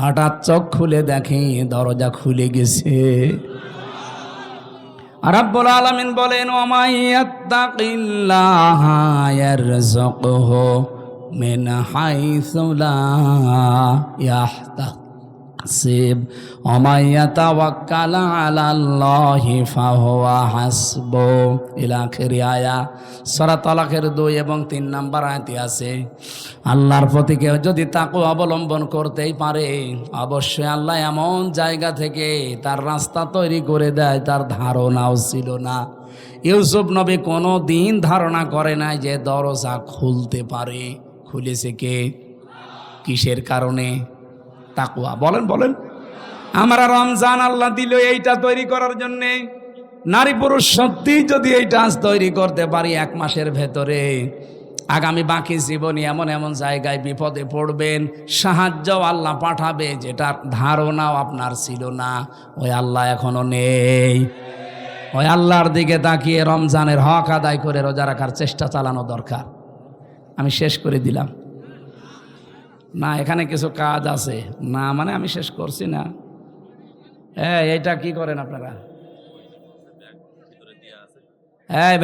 হঠাৎ চোখ খুলে দেখে দরজা খুলে গেছে। রব্বুল আলামিন বলেন, ওমাইয়াত্তাকিল্লাহা ইয়ারযুকহু মিন হাইসু লা ইয়াহতাসিব ওমাইয়াতাওয়াক্কাল আলাল্লাহি ফাহুয়া হাসবুহ ইলা আখির আয়া। সূরা তালাকের 2 এবং 3 নম্বর আয়াতে আছে, আল্লাহর প্রতি কেউ যদি তাকওয়া অবলম্বন করতেই পারে, অবশ্যই আল্লাহ এমন জায়গা থেকে তার রাস্তা তৈরি করে দেয় তার ধারণাও ছিল না। ইউসুফ নবী কোনো দিন ধারণা করে নাই যে দরজা খুলতে পারে। খুলেছে কে? কিসের কারণে? তাকওয়া। বলেন বলেন। আমরা রমজান আল্লাহ দিল এইটা তৈরি করার জন্যে। নারী পুরুষ সত্যি যদি এইটা আজ তৈরি করতে পারি 1 মাসের ভেতরে, আগামী বাকি জীবনে এমন এমন জায়গায় বিপদে পড়বেন, সাহায্য আল্লাহ পাঠাবে যেটার ধারণাও আপনার ছিল না। ওই আল্লাহ এখনো নেই। ওই আল্লাহর দিকে তাকিয়ে রমজানের হক আদায় করে রোজা রাখার চেষ্টা চালানো দরকার। আমি শেষ করে দিলাম না, এখানে কিছু কাজ আছে না, মানে আমি শেষ করছি না। এইটা কি করেন আপনারা?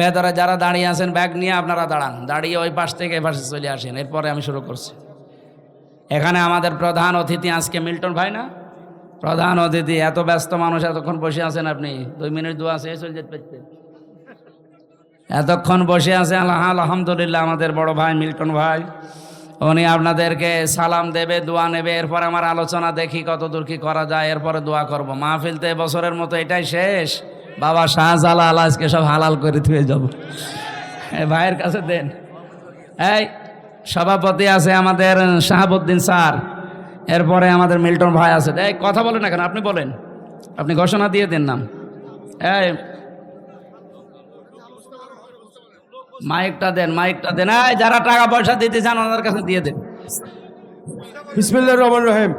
ভেতরে যারা দাঁড়িয়ে আছেন ব্যাগ নিয়ে আপনারা দাঁড়ান, দাঁড়িয়ে ওই পাশ থেকে এই পাশে চলে আসেন, এরপরে আমি শুরু করছি। এখানে আমাদের প্রধান অতিথি আজকে মিল্টন ভাই না, প্রধান অতিথি। এত ব্যস্ত মানুষ এতক্ষণ বসে আছেন, আপনি 2 মিনিট দোয়া শেষ চলে যেতে পারতেন। এতক্ষণ বসে আছে আলহামদুলিল্লাহ আমাদের বড় ভাই মিল্টন ভাই, উনি আপনাদেরকে সালাম দেবে, দোয়া নেবে, এরপর আমার আলোচনা দেখি কত দূর কি করা যায়, এরপরে দোয়া করব। মাহফিল তো এবছরের মতো এটাই শেষ। বাবা শাহজালাল আজকে সব হালাল করে ধুয়ে যাব। ভাইয়ের কাছে দেন। এই সভাপতি আছে আমাদের শাহাবুদ্দিন স্যার, এরপরে আমাদের মিল্টন ভাই আছে। এই কথা বলেন না কেন? আপনি বলেন, আপনি ঘোষণা দিয়ে দেন নাম। এই মাইকটা দেন, মাইকটা দেন। এই যারা টাকা পয়সা দিতে চান ওনাদের কাছে দিয়ে দেন। বিসমিল্লাহির রহমানির রহিম।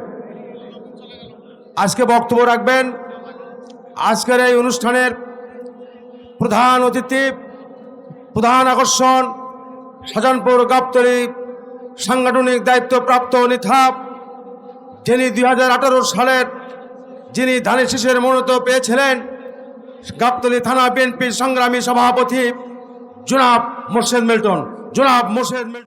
আজকে বক্তব্য রাখবেন আজকের এই অনুষ্ঠানের প্রধান অতিথি, প্রধান আকর্ষণ, শাহজাহানপুর গাবতলী সাংগঠনিক দায়িত্বপ্রাপ্ত নেতা, যিনি 2018 সালের যিনি ধানের শীষের মনোনীত পেয়েছিলেন, গাবতলী থানা বিএনপির সংগ্রামী সভাপতি জনাব মোর্শেদ মিল্টন।